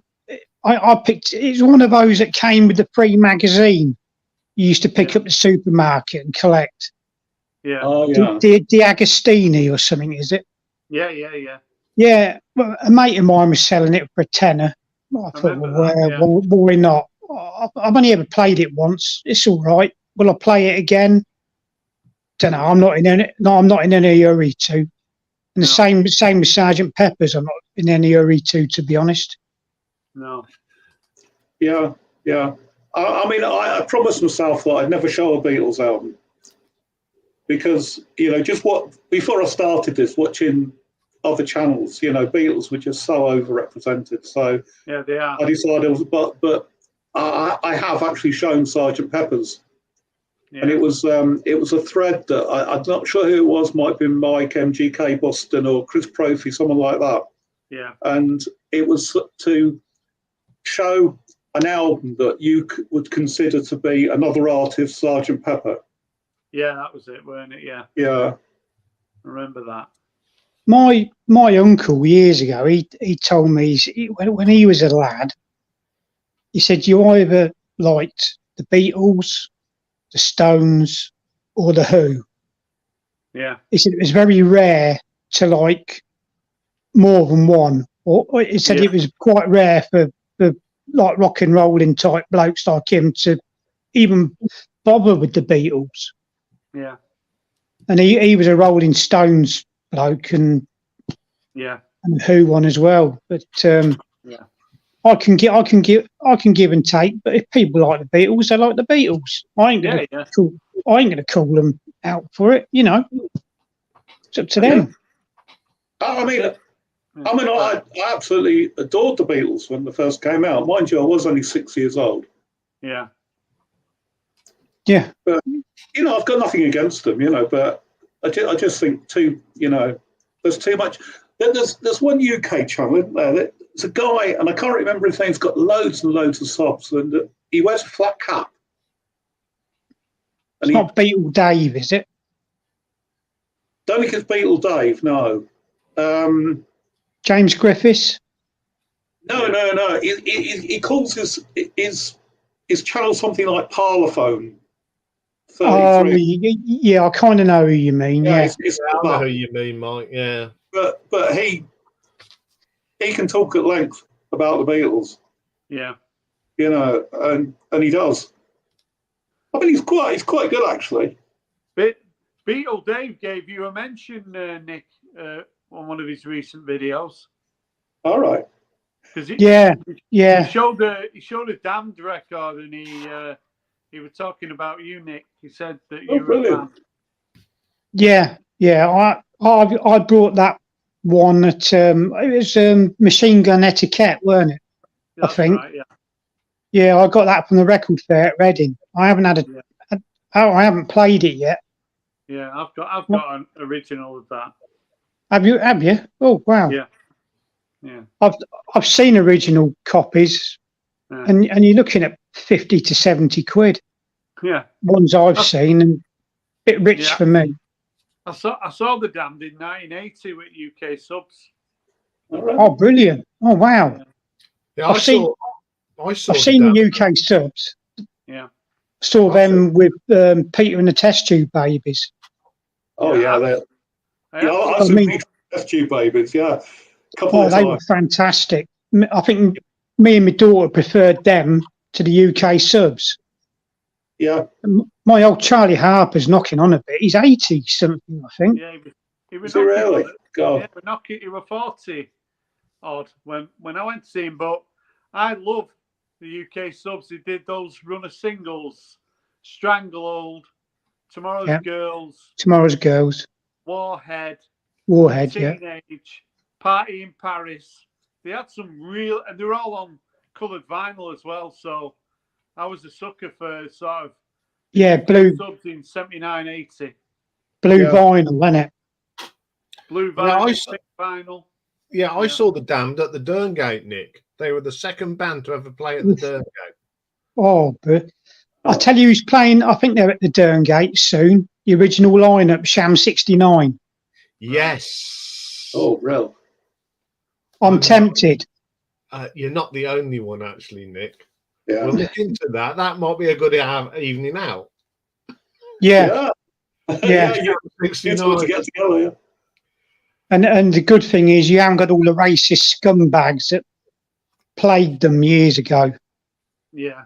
I picked it's one of those that came with the free magazine you used to pick up at the supermarket and collect. Yeah. Oh, yeah. The Agostini or something, is it? Yeah. Yeah. Well, a mate of mine was selling it for a tenner. I thought, why not? I've only ever played it once. It's all right. Will I play it again? Don't know. I'm not in any hurry to. And the same with Sergeant Pepper's. I'm not in any hurry to be honest. No. Yeah. I mean, I promised myself that I'd never show a Beatles album because, you know, before I started this, watching other channels, you know, Beatles were just so overrepresented. So yeah, they are. I decided, but I have actually shown Sergeant Pepper's, Yeah. and it was a thread that I'm not sure who it was. Might have been Mike, MGK Boston, or Chris Profi, someone like that. Yeah. And it was to show an album that you would consider to be another artist, Sergeant Pepper. Yeah, that was it, weren't it? Yeah. Yeah. I remember that. My uncle years ago, he told me when he was a lad, he said you either liked the Beatles, the Stones, or the Who. Yeah. He said it was very rare to like more than one, or he said it was quite rare for like rock and rolling type blokes like him to even bother with the Beatles. Yeah. And he was a Rolling Stones bloke and Who one as well. But I can give and take. But if people like the Beatles, they like the Beatles. I ain't gonna call them out for it. You know, it's up to them. I absolutely adored the Beatles when they first came out. Mind you, I was only 6 years old. Yeah. Yeah. But, I've got nothing against them, but I just think there's too much. There's one UK channel, isn't there? There's a guy, and I can't remember his name, he's got loads and loads of subs, and he wears a flat cap. And it's not Beatle Dave, is it? Don't think it's Beatle Dave, no. James Griffiths? No. He calls his channel something like Parlophone. 33. Yeah, I kind of know who you mean. Yeah, I know who you mean, Mike. Yeah, but he can talk at length about the Beatles. Yeah, and he does. I mean, he's quite good actually. But Beatle Dave gave you a mention, Nick, on one of his recent videos. All right. He showed a Damned record, and he was talking about you, Nick. He said that you were a fan. Yeah. I brought that one at it was Machine Gun Etiquette, weren't it? That's I think. Right, yeah. Yeah, I got that from the record fair at Reading. I haven't I haven't played it yet. Yeah, I've got an original of that. Have you? Oh wow. Yeah. I've seen original copies, and you're looking at 50 to 70 quid. Yeah. Ones I've seen, and a bit rich for me. I saw the Damned in 1980 with UK subs. Oh, brilliant! Oh wow. Yeah, I've seen the UK subs. Yeah. Saw them with Peter and the Test Tube Babies. Oh yeah, I saw Peter and the Test Tube Babies. Yeah. They were fantastic. I think me and my daughter preferred them to the UK subs. Yeah. My old Charlie Harper's knocking on a bit. He's 80 something, I think. Yeah, he was really? God. Yeah, he was 40 odd when I went to see him. But I love the UK subs. He did those runner singles, Stranglehold, Tomorrow's Girls, Warhead, Teenage, Party in Paris. They had some real, and they were all on coloured vinyl as well. So I was a sucker for sort of blue subs in 79, 80. Blue vinyl, wasn't it? Blue vinyl, pink vinyl. Yeah, I saw the Damned at the Derngate, Nick. They were the second band to ever play at the Derngate. Oh, but I'll tell you who's playing. I think they're at the Derngate soon. The original lineup, Sham 69. Yes. Oh, real. I'm tempted. You're not the only one, actually, Nick. Yeah. We'll look into that. That might be a good evening out. Yeah. To get together, yeah. And the good thing is you haven't got all the racist scumbags that played them years ago. Yeah.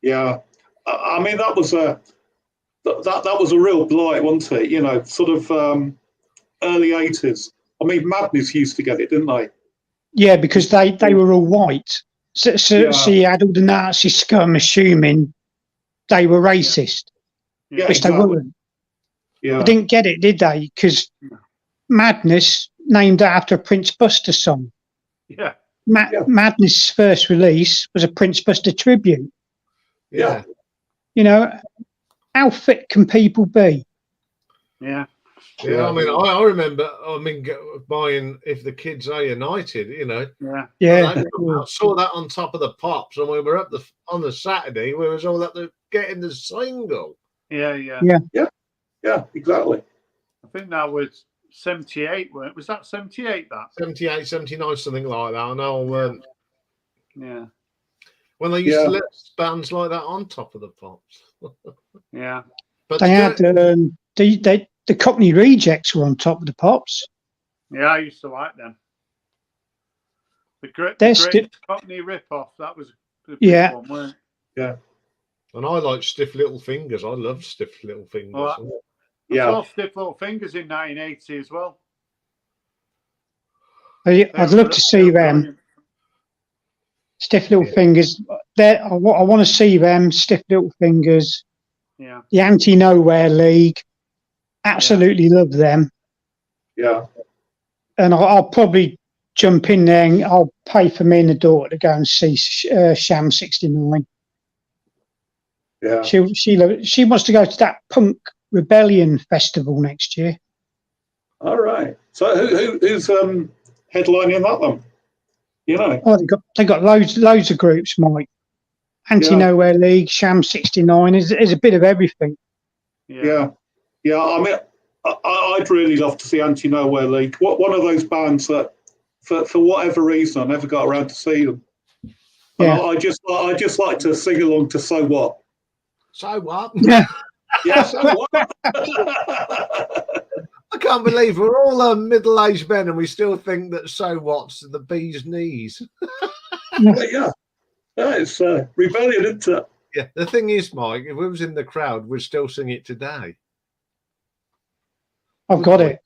Yeah. I mean, that was a real blight, wasn't it? Sort of early 80s. I mean, Madness used to get it, didn't they? Yeah, because they were all white. So you had all the Nazi scum assuming they were racist, which they weren't. Yeah. They didn't get it, did they? Because Madness named after a Prince Buster song. Yeah. Madness' first release was a Prince Buster tribute. Yeah. You know, how fit can people be? Yeah. Yeah, I mean, I remember, buying If the Kids Are United, you know. Yeah. Yeah. I saw that on Top of the Pops, and we were up on the Saturday, we was all up there getting the single. Yeah. Yeah. Yeah, exactly. I think that was 78, was that 78 that? 78, 79, something like that. I know Yeah. when they used to let bands like that on Top of the Pops. Yeah. But They had the Cockney Rejects were on Top of the Pops. Yeah, I used to like them. The great Cockney rip-off, that was a big one, weren't it? Yeah. And I like Stiff Little Fingers. I love Stiff Little Fingers. Well, I saw Stiff Little Fingers in 1980 as well. I'd love to see them. Stiff Little Fingers. I want to see them. Stiff Little Fingers. Yeah. The Anti-Nowhere League. Absolutely love them. Yeah. And I'll probably jump in there and I'll pay for me and the daughter to go and see Sham 69. Yeah. She wants to go to that Punk Rebellion festival next year. All right. So who's headlining that one? You know. Oh, they got loads of groups, Mike. Anti-Nowhere League, Sham 69. There's a bit of everything. Yeah. I mean, I'd really love to see Anti-Nowhere League. One of those bands that, for whatever reason, I never got around to see them. Yeah. I just like to sing along to So What. So what? Yeah. Yeah, so what? I can't believe we're all middle-aged men and we still think that So What's the bee's knees. Yeah, it's rebellion, isn't it? Yeah, the thing is, Mike, if we was in the crowd, we'd still sing it today. I've got it.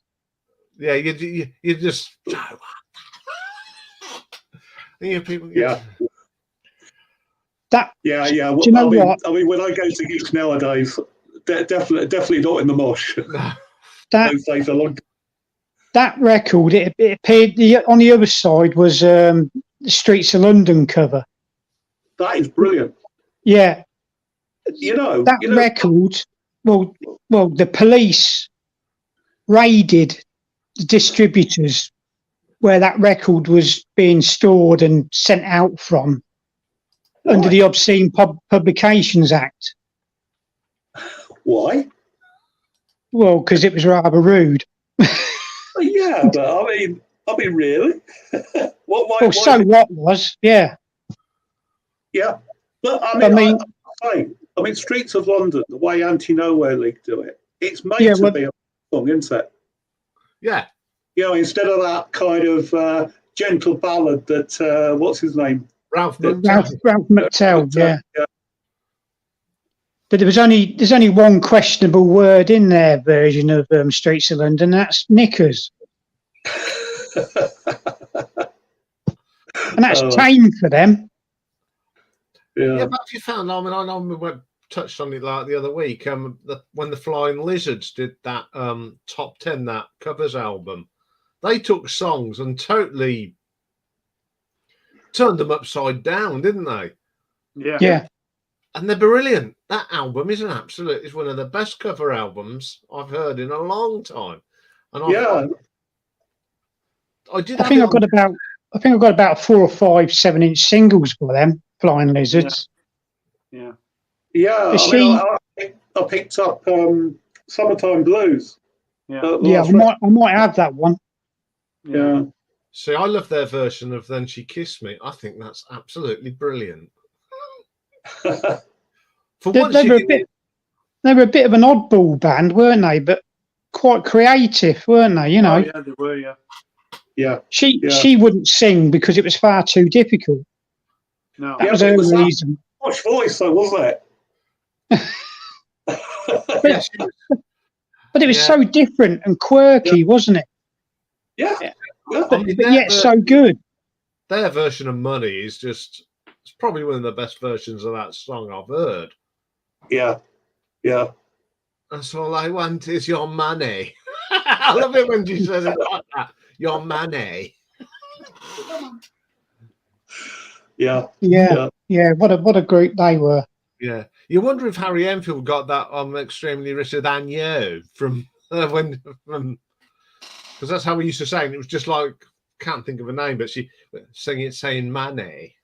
Yeah, you just. Yeah, people. Yeah. Yeah. Do you know what? I mean, when I go to gigs nowadays, definitely not in the mosh. Those days are long. That record, it appeared on the other side was the Streets of London cover. That is brilliant. Yeah. That record. Well, the police raided the distributors where that record was being stored and sent out from. Why? Under the Obscene Publications Act. Why? Well, because it was rather rude. Yeah, but I mean, really? Why So what was? Yeah. Yeah, but I mean, Streets of London, the way Anti-Nowhere League do it, it's made to be a song, isn't it? Yeah. Instead of that kind of gentle ballad that what's his name? Ralph McTell, yeah. But there's only one questionable word in their version of Streets of London. That's knickers, and that's tame for them. Yeah, but if you found, I know we touched on it like the other week. When the Flying Lizards did that top 10 that covers album, they took songs and totally turned them upside down, didn't they? Yeah. And they're brilliant. That album is is one of the best cover albums I've heard in a long time. And I think I've got about 4 or 5 7-inch singles for them, Flying Lizards. Yeah. I picked up Summertime Blues. Yeah, I might have that one. Yeah. See, I love their version of Then She Kissed Me. I think that's absolutely brilliant. They were a bit of an oddball band, weren't they? But quite creative, weren't they? Oh, yeah, they were, yeah. Yeah. She wouldn't sing because it was far too difficult. No. That was her reason. Posh voice, though, wasn't it? But it was so different and quirky, wasn't it? Yeah. But yet so good. Their version of Money is it's probably one of the best versions of that song I've heard. Yeah. That's all I want is your money. I love it when she says it like that. Your money. Yeah. Yeah. What a group they were. Yeah. You wonder if Harry Enfield got that on Extremely Richer Than You from because that's how we used to say it. And it was just like, can't think of a name, but she saying money.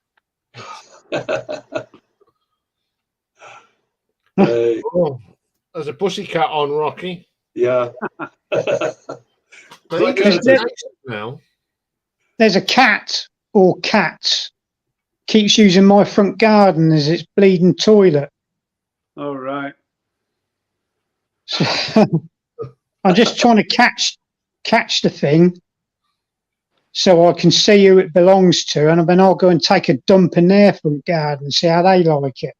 Oh, there's a pussycat on, Rocky. Yeah. But he There's- gets now. There's a cat or cats keeps using my front garden as its bleeding toilet. All right. So I'm just trying to catch the thing so I can see who it belongs to, and then I'll go and take a dump in their front garden and see how they like it.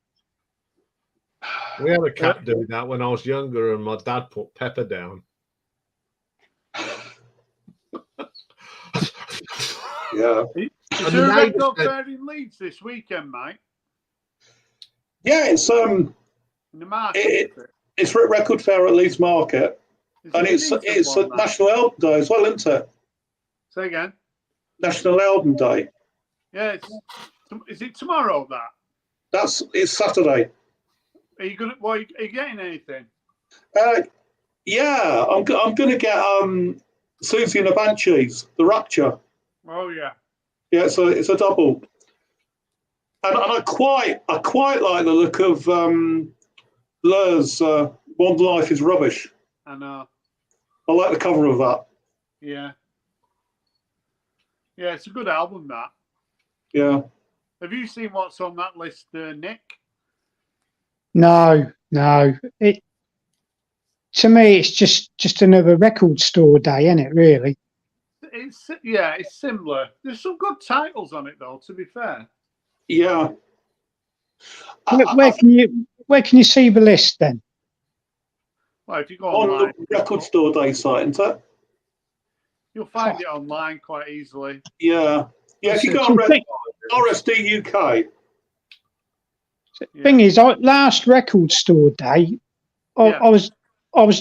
We had a cat do that when I was younger, and my dad put pepper down. Yeah. Is there a Red Dog Fair in Leeds this weekend, mate? Yeah, it's In the market? it's Record Fair at Leeds Market, Is and it a it's decent one, mate? National Album Day as well, isn't it? Say again. National Album Day. Yeah, is it tomorrow? It's Saturday. Are you gonna? Are you getting anything? Yeah, I'm gonna get Susie and the Banshees, The Rapture. Oh yeah. Yeah, so it's a double. And I quite like the look of Blur's One Life is Rubbish. I know. I like the cover of that. Yeah. Yeah, it's a good album, that. Yeah. Have you seen what's on that list, Nick? No. It to me, it's just another record store day, isn't it? Really. It's similar. There's some good titles on it, though. To be fair. Yeah. Where can you see the list then? Well, if you go On online, the Record Store Day site, isn't it? you'll find it online quite easily. Yeah. Yeah, if you go on RSD UK. Thing is, last record store day, I was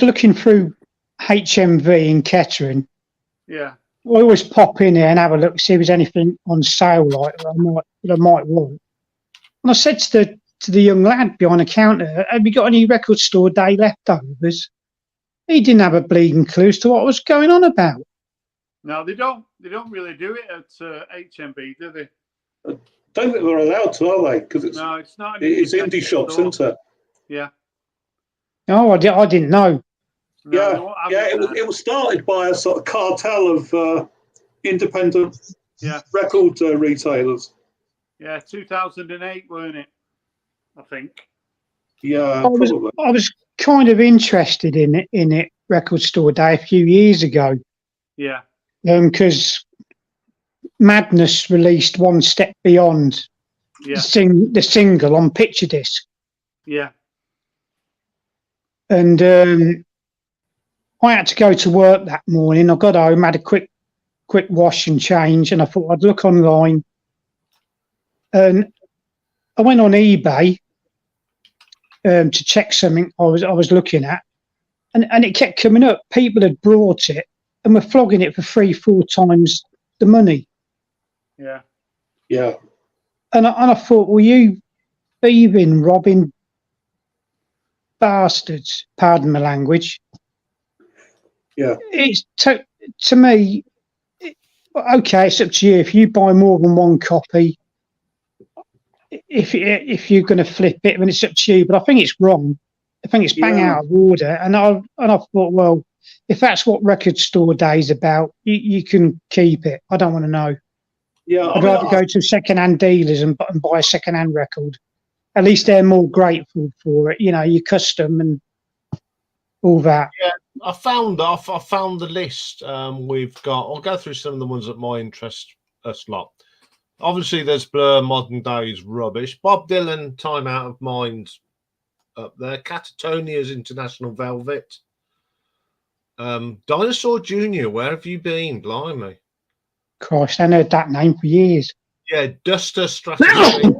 looking through HMV in Kettering. Yeah. I always pop in here and have a look, see if there's anything on sale like that I might want. And I said to the young lad behind the counter, "Have you got any record store day leftovers?" He didn't have a bleeding clue as to what was going on about. No, they don't really do it at HMB, do they? Don't think they're allowed to, are they? Because it's not. It's indie shops, isn't it? Yeah. Oh, I didn't know. No, It was started by a sort of cartel of independent record retailers. Yeah, 2008, weren't it? I think. Yeah, probably. I was kind of interested in it record store day a few years ago. Yeah. Because Madness released One Step Beyond, the single on picture disc. Yeah. And I had to go to work that morning. I got home, had a quick wash and change, and I thought I'd look online. And I went on eBay to check something I was looking at, and it kept coming up. People had brought it and were flogging it for 3-4 times the money. Yeah. Yeah. And I thought, well, you thieving, robbing bastards, pardon my language. Yeah. It's to me, okay, it's up to you. If you buy more than one copy, if you're going to flip it, then it's up to you. But I think it's wrong. I think it's bang out of order. And I thought, well, if that's what record store day is about, you can keep it. I don't want to know. Yeah, I'd rather go to second-hand dealers and buy a second-hand record. At least they're more grateful for it. You know, your custom and all that. Yeah, I found the list. We've got. I'll go through some of the ones that might interest us lot. Obviously, there's Blur, Modern Days, Rubbish. Bob Dylan, Time Out of Mind, up there. Catatonia's International Velvet. Dinosaur Jr., where have you been? Blimey. Christ, I heard that name for years. Yeah, Duster Strategy.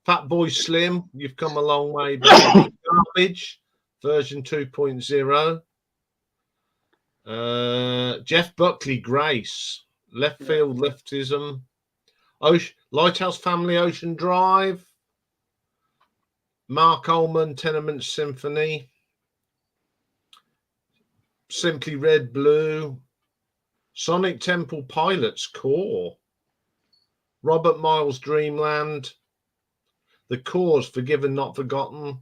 Fat Boy Slim, you've come a long way. Garbage, version 2.0. Jeff Buckley, Grace. Left Field Leftism. Lighthouse Family, Ocean Drive. Mark Ullman, Tenement Symphony. Simply Red Blue. Sonic Temple Pilots Core. Robert Miles Dreamland. The Cause, Forgiven Not Forgotten.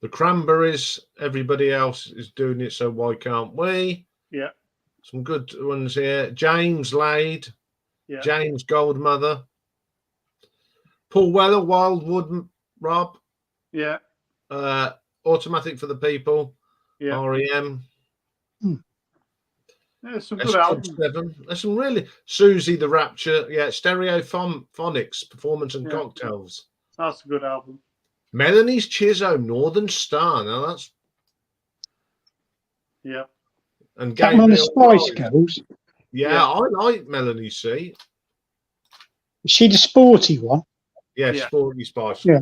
The Cranberries, Everybody Else Is Doing It, So Why Can't We? Yeah. Some good ones here. James Lade. Yeah. James Goldmother. Paul Weller, Wildwood, Rob. Yeah. Automatic for the People. Yeah. REM. Yeah, some good albums. There's some really Susie the Rapture. Yeah, Stereophonics, Performance and Cocktails. That's a good album. Melanie's Chizo, Northern Star. Now that's and That one, the Spice Girls. Yeah, I like Melanie C. Is she the sporty one? Yeah, Sporty Spice. Yeah.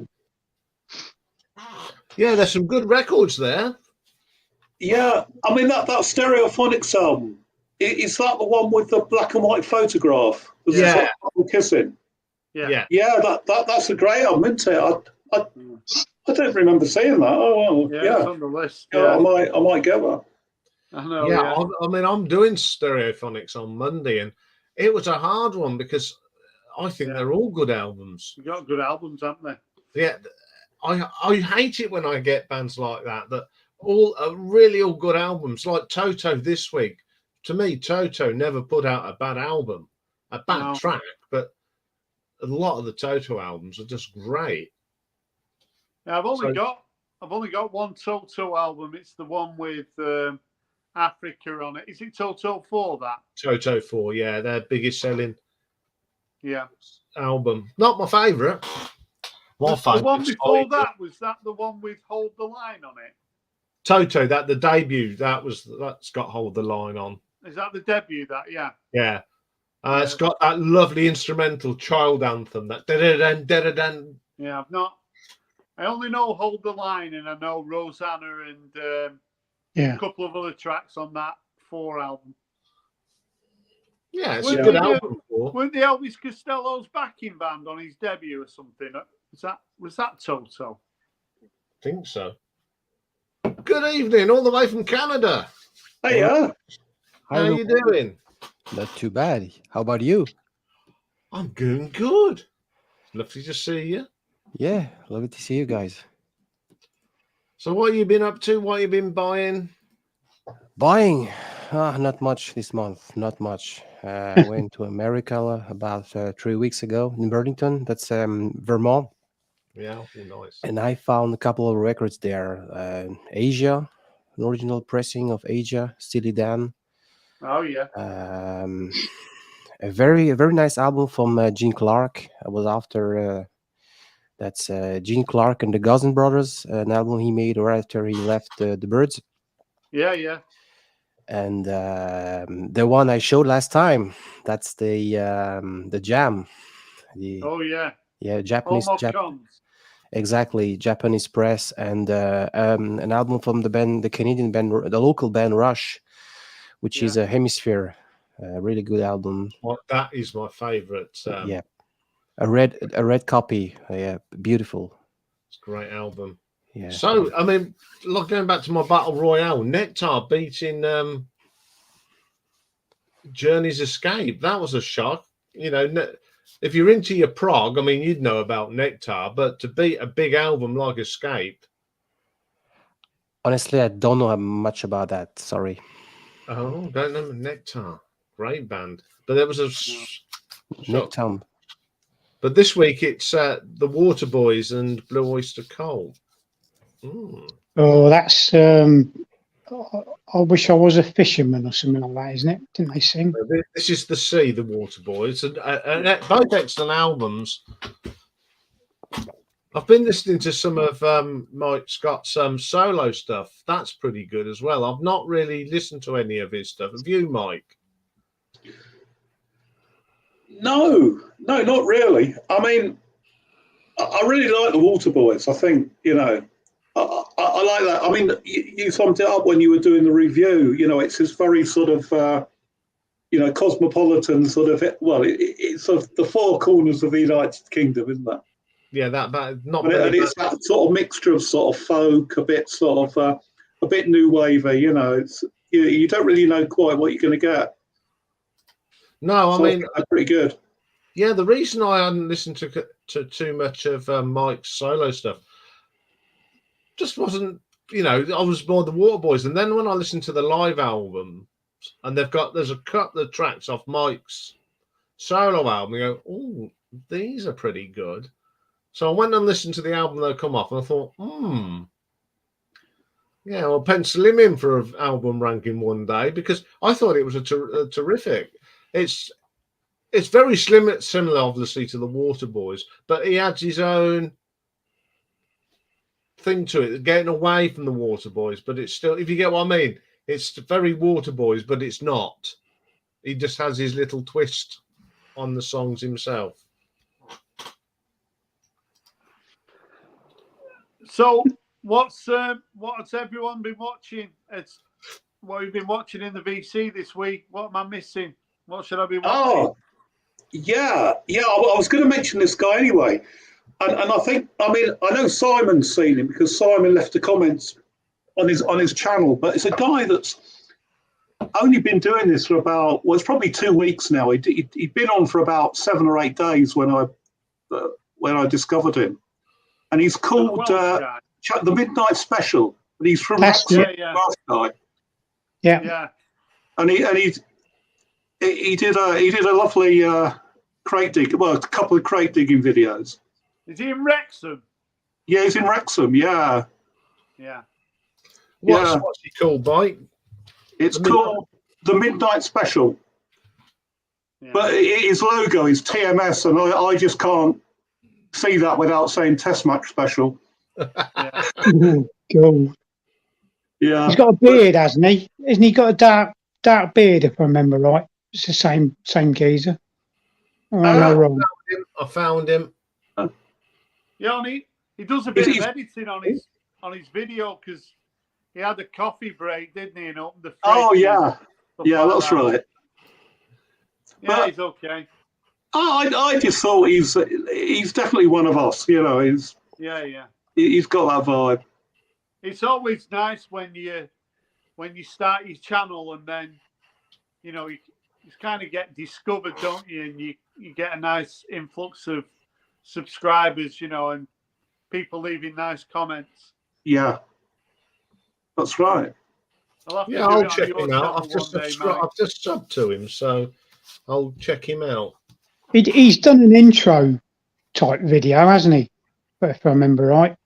Yeah, there's some good records there. Yeah, I mean that Stereophonics album. Is that the one with the black and white photograph? Yeah. Kissing. Yeah. Yeah, that's a great album, isn't it? I don't remember seeing that. Oh, well, yeah, it's on the list. Yeah, I might get that. I know. Yeah, I mean, I'm doing Stereophonics on Monday, and it was a hard one because I think they're all good albums. You got good albums, haven't they? Yeah, I hate it when I get bands like that all are really all good albums. Like Toto this week. To me, Toto never put out a bad album, a bad track, but a lot of the Toto albums are just great. Yeah, I've only got one Toto album. It's the one with Africa on it. Is it Toto 4? That Toto 4, yeah, their biggest selling album. Not my favourite. The one before that, was that the one with Hold the Line on it? Toto, that the debut, that's got Hold the Line on. Is that the debut? That yeah. It's got that lovely instrumental child anthem. That da-da-dan. Yeah, I've not. I only know Hold the Line, and I know Rosanna and a couple of other tracks on that 4 album. Yeah, it's a good album. Weren't the Elvis Costello's backing band on his debut or something? Was that Toto? I think so. Good evening, all the way from Canada. Hey, how are you doing? Not too bad. How about you? I'm doing good. Lovely to see you. Yeah, lovely to see you guys. So what have you been up to? What have you been buying? Buying? Not much this month. Not much. I went to America about 3 weeks ago in Burlington. That's Vermont. Yeah, nice. And I found a couple of records there. Asia, an original pressing of Asia, Steely Dan. Oh yeah. A very nice album from Gene Clark. I was after that's Gene Clark and the Cousin Brothers, an album he made right after he left the Byrds. Yeah. And the one I showed last time, that's the Jam. Japanese. Exactly, Japanese press, and an album from the band, the Canadian band, the local band Rush, which is a Hemisphere. A really good album. Well, that is my favorite. A red copy. Yeah, beautiful. It's a great album. Yeah. So, I mean, going back to my Battle Royale, Nectar beating Journey's Escape. That was a shock. You know, if you're into your prog, I mean, you'd know about Nectar, but to beat a big album like Escape. Honestly, I don't know much about that. Sorry. Oh, don't know Nectar. Great band. But there was a Nectar. But this week it's the Waterboys and Blue Oyster Cult. Oh, that's I wish I was a fisherman or something like that, isn't it? Didn't they sing? This is The Sea, the Waterboys, and both excellent albums. I've been listening to some of Mike Scott's solo stuff. That's pretty good as well. I've not really listened to any of his stuff. Have you, Mike? No, not really. I mean, I really like the Waterboys. I think, you know, I like that. I mean, you summed it up when you were doing the review. You know, it's this very sort of cosmopolitan sort of. Well, it's sort of the four corners of the United Kingdom, isn't that? Yeah, that not And many. it's that sort of mixture of sort of folk, a bit sort of a bit new wavy. It's you don't really know quite what you're going to get. No, I So mean, they're pretty good. yeah, the reason I hadn't listened to too much of Mike's solo stuff just wasn't, I was more the Waterboys. And then when I listened to the live album, and there's a couple of tracks off Mike's solo album, you go, oh, these are pretty good. So I went and listened to the album that come off, and I thought, yeah, I'll pencil him in for an album ranking one day, because I thought it was a terrific. It's very similar, obviously, to the Waterboys, but he adds his own thing to it, getting away from the Waterboys, but it's still, if you get what I mean, it's very Waterboys, but it's not. He just has his little twist on the songs himself. So, what's everyone been watching? It's what you've been watching in the VC this week. What am I missing? What should I be watching? Oh, yeah. I was going to mention this guy anyway, and I know Simon's seen him because Simon left the comments on his channel. But it's a guy that's only been doing this for about, well, it's probably 2 weeks now. He'd been on for about 7 or 8 days when I discovered him, and he's called the Midnight Special. And he's from That's guy. Yeah. And he did a lovely crate dig. Well, a couple of crate digging videos. Is he in Wrexham? Yeah, he's in Wrexham. Yeah. What's he called, Mike? It's called the Midnight Special. Yeah. But his logo is TMS, and I just can't see that without saying Test Match Special. Cool. Yeah. He's got a beard, hasn't he? Isn't he got a dark beard, if I remember right? It's the same geezer. Oh, I'm not wrong. I found him. Yeah, he does a bit of editing on his video because he had a coffee break, didn't he? And opened the fridge. Oh yeah, that's right. Yeah, he's okay. I just thought he's definitely one of us. He's got that vibe. It's always nice when you start your channel and then you kind of get discovered, don't you? And you get a nice influx of subscribers, and people leaving nice comments. Yeah, that's right. I'll check him out. I've just subbed to him, so I'll check him out. He's done an intro type video, hasn't he? If I remember right.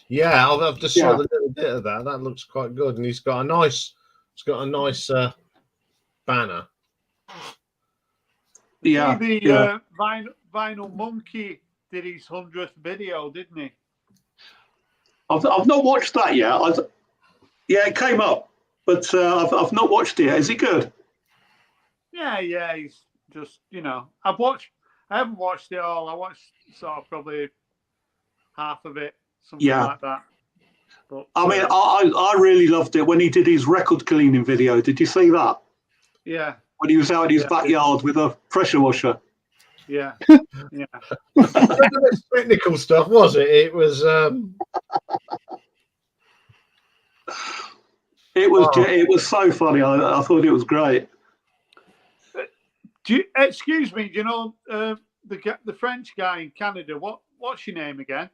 Yeah, I've just saw a little bit of that. That looks quite good, and he's got a nice banner. Yeah, the Vinyl Monkey did his 100th video, didn't he? I've not watched that yet. It came up, but I've not watched it yet. Is he good? Yeah, he's just I haven't watched it all. I watched sort of probably half of it, something like that. But I mean, I really loved it when he did his record cleaning video. Did you see that? Yeah. When he was out in his backyard with a pressure washer. Yeah. Technical stuff, was it? It was. It was so funny. I thought it was great. Excuse me. Do you know the French guy in Canada? What's your name again?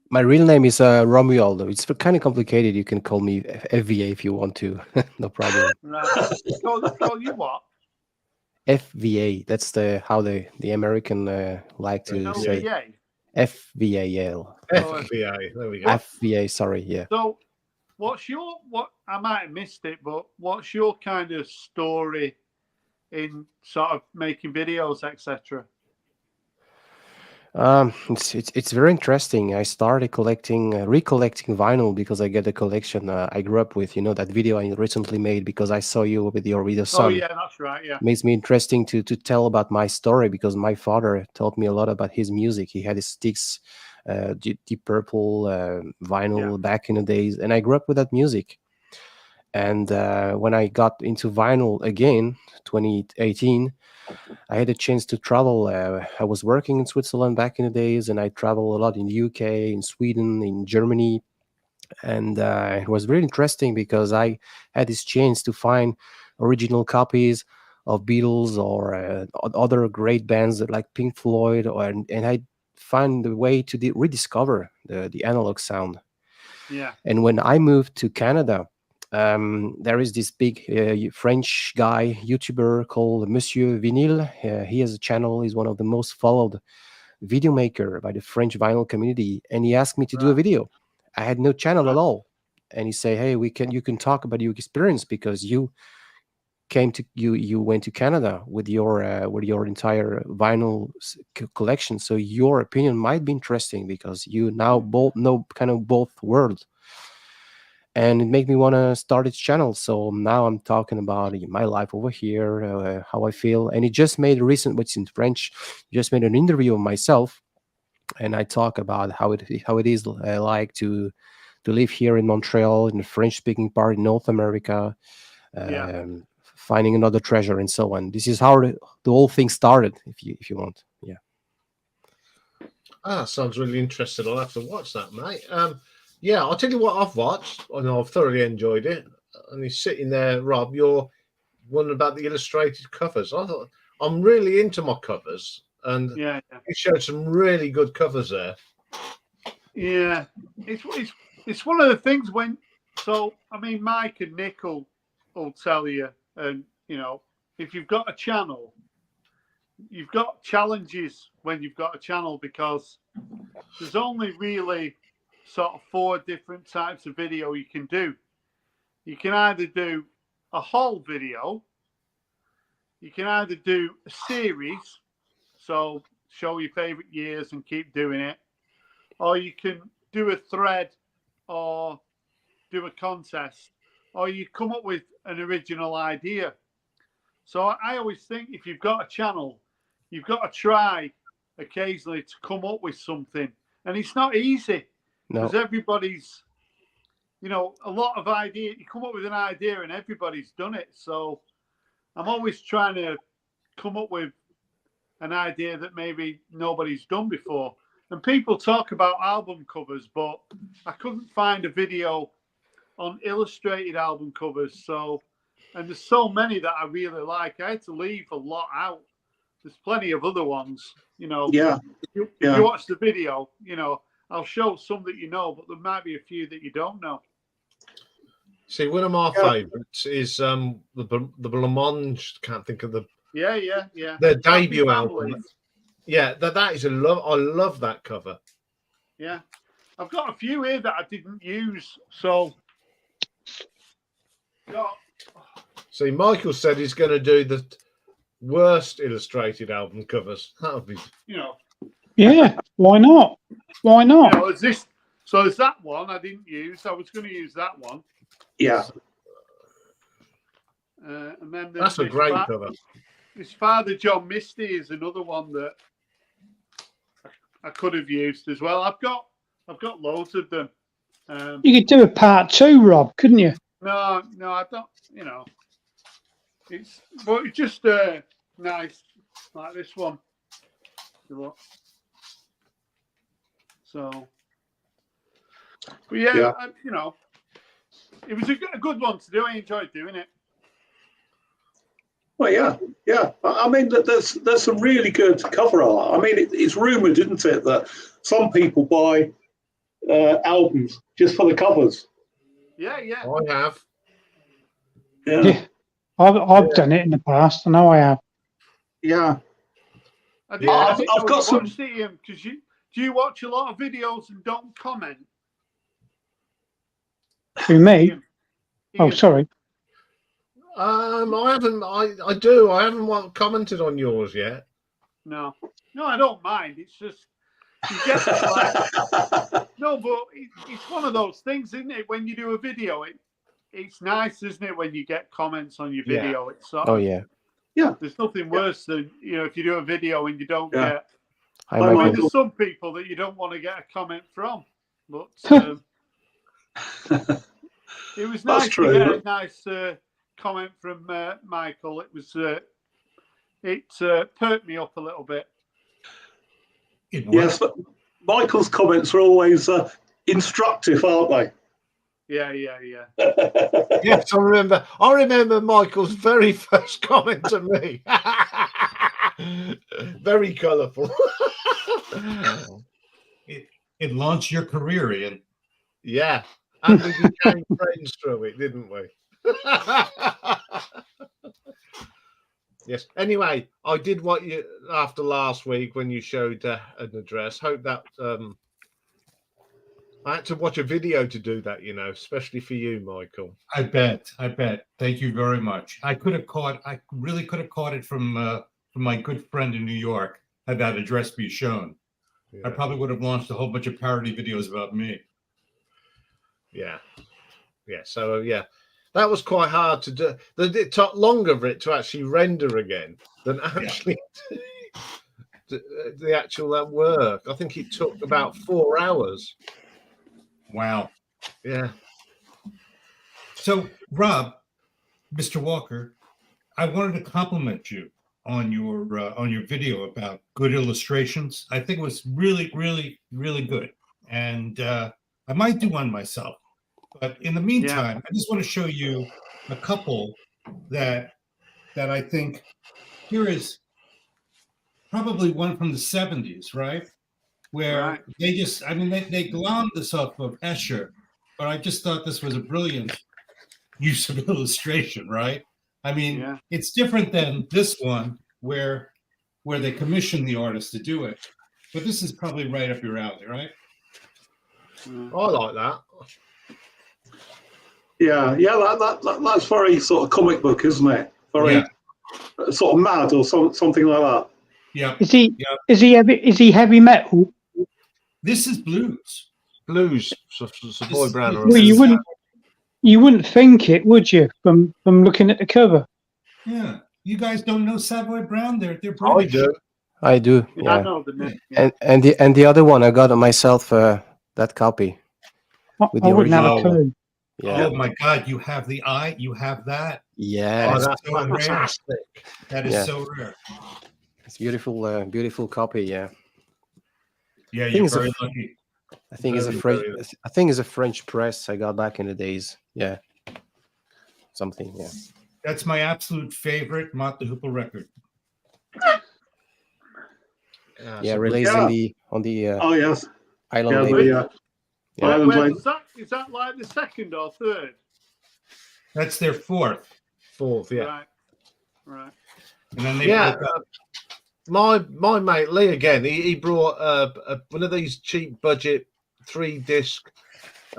My real name is Romualdo. It's kind of complicated. You can call me FVA if you want to. No problem. Right. Call you what? FVA. That's how the American like to say. FVA. Yeah. FVA. There we go. FVA. Sorry. Yeah. So, what I might have missed it, but what's your kind of story in sort of making videos, etc.? It's very interesting. I started recollecting vinyl because I get a collection I grew up with. That video I recently made because I saw you with your son. Oh yeah, that's right. Yeah, makes me interesting to tell about my story because my father taught me a lot about his music. He had his Styx, Deep Purple, vinyl back in the days, and I grew up with that music. And when I got into vinyl again, 2018, I had a chance to travel. I was working in Switzerland back in the days, and I traveled a lot in the UK, in Sweden, in Germany. And it was really interesting because I had this chance to find original copies of Beatles or other great bands like Pink Floyd, and I find the way to rediscover the analog sound. Yeah. And when I moved to Canada, there is this big French guy, YouTuber called Monsieur Vinyl. He has a channel. He's one of the most followed video maker by the French vinyl community. And he asked me to do a video. I had no channel at all. And he said, hey, you can talk about your experience because you went to Canada with your entire vinyl collection. So your opinion might be interesting because you now both know kind of both worlds. And it made me want to start its channel. So now I'm talking about my life over here, how I feel. And he just made a recent, which in French, just made an interview of myself, and I talk about how it is like to live here in Montreal, in the French-speaking part in North America, finding another treasure and so on. This is how the whole thing started. If you want, Sounds really interesting. I'll have to watch that, mate. Yeah, I'll tell you what I've watched, and I've thoroughly enjoyed it. And he's sitting there, Rob. You're one about the illustrated covers. I thought I'm really into my covers, and Yeah. you showed some really good covers there. Yeah, it's one of the things when. So I mean, Mike and Nick will tell you, and you know, if you've got a channel, you've got challenges when you've got a channel because there's only really sort of 4 different types of video you can do. You can either do a whole video, you can either do a series, so show your favorite years and keep doing it, or you can do a thread or do a contest, or you come up with an original idea. So I always think if you've got a channel, you've got to try occasionally to come up with something. And it's not easy because everybody's, you know, a lot of ideas. You come up with an idea and everybody's done it. So I'm always trying to come up with an idea that maybe nobody's done before. And people talk about album covers, but I couldn't find a video on illustrated album covers. So, and there's so many that I really like. I had to leave a lot out. There's plenty of other ones, you know. Yeah. If you watch the video, you know, I'll show some that you know, but there might be a few that you don't know. See, one of my favourites is the Blancmange. Can't think of the their debut album. Yeah, that is a love. I love that cover. Yeah, I've got a few here that I didn't use. So, see, Michael said he's going to do the worst illustrated album covers. That would be, you know. Yeah, why not? Why not? You know, there's that one I didn't use. I was going to use that one. Yeah. And then that's a great cover. This Father John Misty is another one that I could have used as well. I've got loads of them. You could do a part 2, Rob, couldn't you? No, I don't. You know, it's just nice like this one. So, but yeah. You know, it was a good one to do. I enjoyed doing it. Well, yeah. I mean, there's some really good cover art. I mean, it's rumoured, isn't it, that some people buy albums just for the covers. Yeah. I have. Yeah. I've done it in the past. I know I have. Yeah. I've got some. Because do you watch a lot of videos and don't comment? Who, me? Iain. Oh, sorry. I haven't. I do. I haven't commented on yours yet. No, I don't mind. It's just you get like, no, but it's one of those things, isn't it? When you do a video, it's nice, isn't it? When you get comments on your video, it's sort of, yeah. There's nothing worse than if you do a video and you don't get. I mean, there's some people that you don't want to get a comment from, but It was That's nice true. to get a nice comment from Michael. It was perked me up a little bit. Yes, but Michael's comments are always instructive, aren't they? Yeah. Yes, I remember Michael's very first comment to me. Very colourful. It launched your career, Ian. Yeah, and we became friends through it, didn't we? Yes. Anyway, I did what you after last week when you showed an address. Hope that I had to watch a video to do that, especially for you, Michael. I bet. Thank you very much. I really could have caught it from my good friend in New York had that address be shown. Yeah. I probably would have launched a whole bunch of parody videos about me. Yeah. So that was quite hard to do. It took longer for it to actually render again than actually the actual work. I think it took about 4 hours. Wow. Yeah. So, Rob, Mr. Walker, I wanted to compliment you on your video about good illustrations. I think it was really, really, really good, and I might do one myself. But in the meantime, I just want to show you a couple that I think here is probably one from the 70s, right? Where they glommed this off of Escher, but I just thought this was a brilliant use of illustration, right? I mean, it's different than this one where they commissioned the artist to do it, but this is probably right up your alley, right? I like that. Yeah, that's very sort of comic book, isn't it? Very sort of mad or something like that. Yeah. Is he heavy metal? This is blues. Savoy Brown. Well, you wouldn't think it, would you, from looking at the cover? Yeah. You guys don't know Savoy Brown? They're British. I do. I Yeah. know the name. And the other one, I got myself that copy. With the I wouldn't have a original. clue. Yeah. Oh my God! You have the eye. You have that. Yeah. Oh, that's so rare. fantastic. That is so rare. It's beautiful, beautiful copy. Yeah. Yeah, you're very lucky. I think it's a French press I got back in the days. Yeah. Something. Yeah. That's my absolute favorite Mott the Hoople record. Yeah, released on the oh yes, Island label. Is that like the second or third? That's their fourth. Yeah. Right. And then they my mate Lee again. He brought one of these cheap budget 3-disc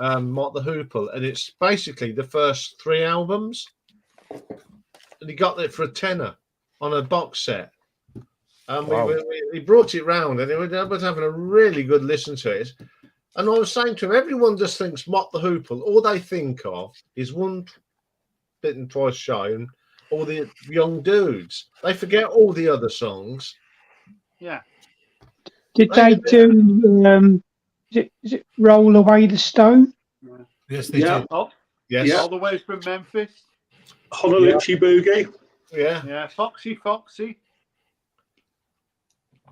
Mott the Hoople, and it's basically the first 3 albums. And he got it for a tenner on a box set. And he brought it round, and I was having a really good listen to it. And I was saying to him, everyone just thinks Mott the Hoople. All they think of is One Bitten Twice Shy and all the Young Dudes. They forget all the other songs. Yeah. Did they do? Is it Roll Away the Stone? Yes, they did. Oh, yes. All the way from Memphis. Honolulu Boogie. Yeah. Foxy.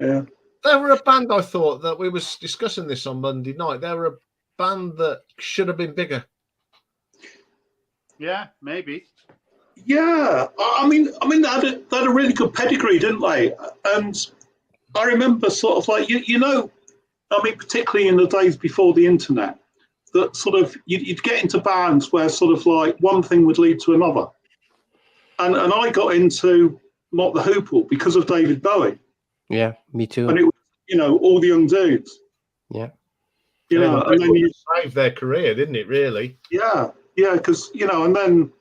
Yeah. They were a band, I thought, that we was discussing this on Monday night. They were a band that should have been bigger. Yeah, maybe. Yeah, I mean, they had a really good pedigree, didn't they? And I remember sort of like, I mean, particularly in the days before the internet, that sort of you'd get into bands where sort of like one thing would lead to another. And I got into Mott the Hoople because of David Bowie. Yeah, me too. And it was, all the Young Dudes. Yeah. And then you saved their career, didn't it, really? Yeah, because, and then,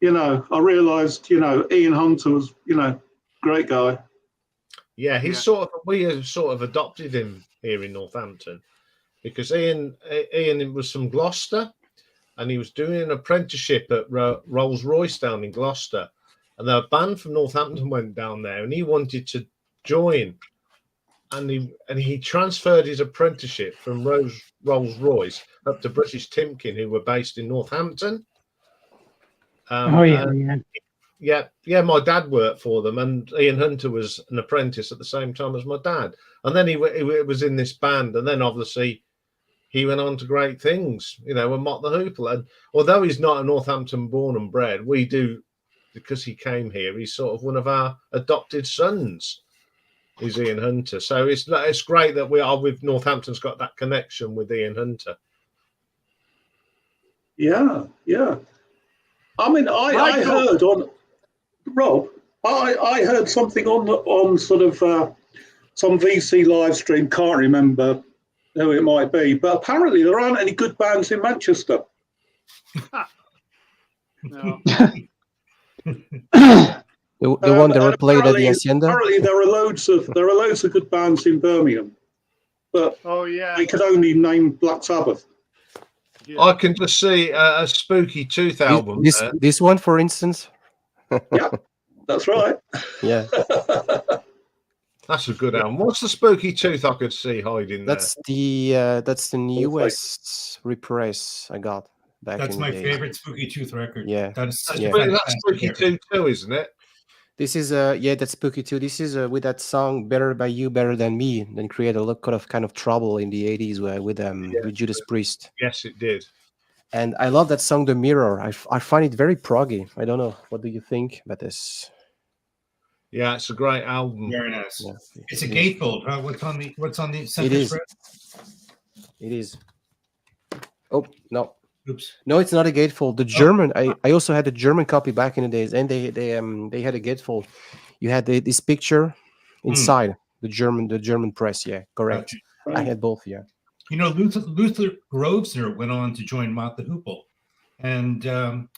I realised, Ian Hunter was, great guy. Yeah, we have sort of adopted him here in Northampton because Ian was from Gloucester and he was doing an apprenticeship at Rolls Royce down in Gloucester. And a band from Northampton went down there and he wanted to join. and he transferred his apprenticeship from Rolls Royce up to British Timken, who were based in Northampton. Oh yeah, Yeah. My dad worked for them, and Ian Hunter was an apprentice at the same time as my dad. And then he was in this band, and then obviously he went on to great things, and Mott the Hoople. And although he's not a Northampton born and bred, we do, because he came here. He's sort of one of our adopted sons. Is Ian Hunter. So it's great that we are with Northampton's got that connection with Ian Hunter. Yeah. I mean, I heard on Rob. I heard something on sort of some VC live stream. Can't remember who it might be, but apparently there aren't any good bands in Manchester. No. The one that were played at the Hacienda. Apparently, there are loads of good bands in Birmingham, but we could only name Black Sabbath. Yeah. I can just see a Spooky Tooth album. This one, for instance. Yeah, that's right. Yeah, that's a good album. What's the Spooky Tooth I could see hiding there? That's the newest repress I got back. That's in my the day. favorite Spooky Tooth record. Yeah, that's Spooky Tooth too, isn't it? This is that's Spooky Tooth. This is with that song "Better by You, Better Than Me," then created a lot of kind of trouble in the '80s with Judas Priest. Yes, it did. And I love that song, "The Mirror." I find it very proggy. I don't know. What do you think about this? Yeah, it's a great album. Very nice. Yeah, it's a gatefold. What's on the center? It is. It is. Oh no. Oops. No, it's not a gatefold. The German. I also had the German copy back in the days, and they had a gatefold. You had this picture inside the German press. Yeah, correct. Gotcha. I had both. Yeah. Luther Grosvenor went on to join Mott the Hoople, and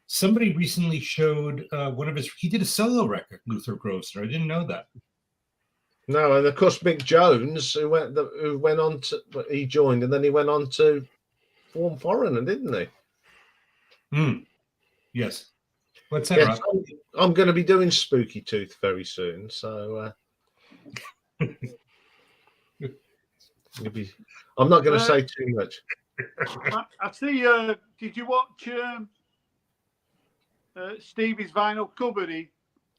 somebody recently showed one of his. He did a solo record, Luther Grosvenor. I didn't know that. No, and of course Mick Jones, who went on to, he joined, and then he went on to form Foreigner, didn't he? Yes. What's that? Yes, I'm going to be doing Spooky Tooth very soon, so I'm not going to say too much. I see. Did you watch Stevie's vinyl cupboard?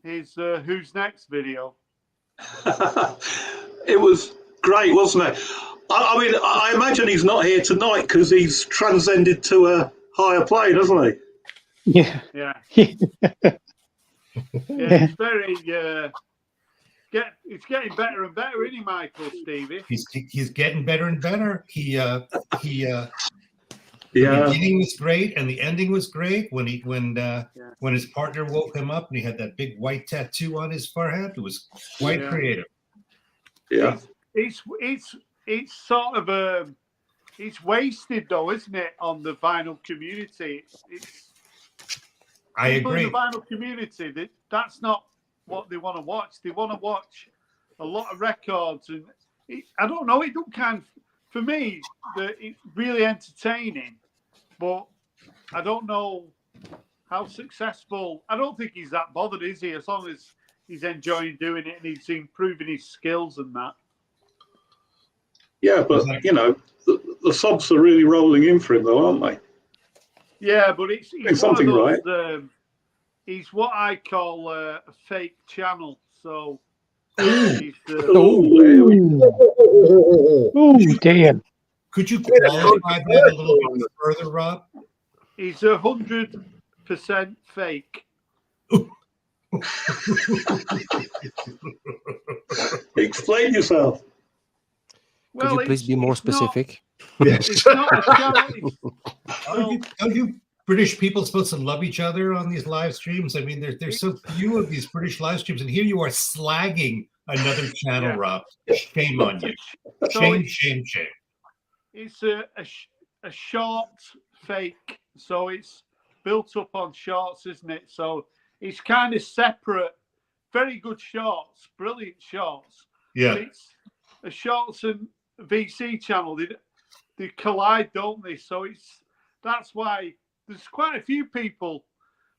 His "Who's Next" video. It was great, wasn't it? I mean, I imagine he's not here tonight because he's transcended to a higher plane, hasn't he? Yeah. It's very. It's getting better and better, isn't he, Michael, Stevie? He's getting better and better. The beginning was great and the ending was great. When his partner woke him up and he had that big white tattoo on his forehead, it was quite creative. Yeah, it's sort of it's wasted though, isn't it, on the vinyl community? I agree. In the vinyl community, that's not what they want to watch. They want to watch a lot of records, and I don't know. It don't for me. It's really entertaining, but I don't know how successful. I don't think he's that bothered, is he? As long as he's enjoying doing it and he's improving his skills and that. Yeah, but the subs are really rolling in for him, though, aren't they? Yeah, but he's something those, right. He's what I call a fake channel. So, oh damn! Could you qualify that a little bit further, Rob? He's 100% fake. Explain yourself. Could you please be more specific? It's not a channel. Are you British people supposed to love each other on these live streams? I mean, there's so few of these British live streams, and here you are slagging another channel, Rob. Shame on you. Shame. It's a short fake, so it's built up on shorts, isn't it? So it's kind of separate. Very good shorts, brilliant shorts. Yeah. But it's a shorts and VC channel. They collide, don't they? So that's why there's quite a few people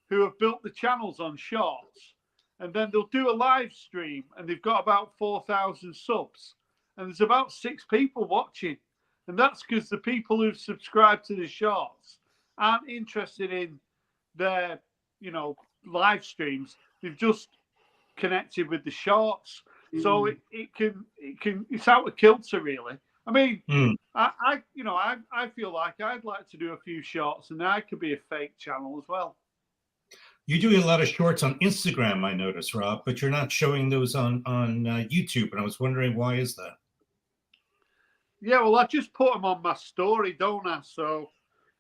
who have built the channels on shorts, and then they'll do a live stream, and they've got about 4,000 subs, and there's about 6 people watching. And that's because the people who've subscribed to the shorts aren't interested in their, live streams. They've just connected with the shorts. So it's out of kilter, really. I mean, I feel like I'd like to do a few shorts, and I could be a fake channel as well. You do a lot of shorts on Instagram, I notice, Rob, but you're not showing those on YouTube. And I was wondering, why is that? Yeah, well, I just put them on my story, don't I? So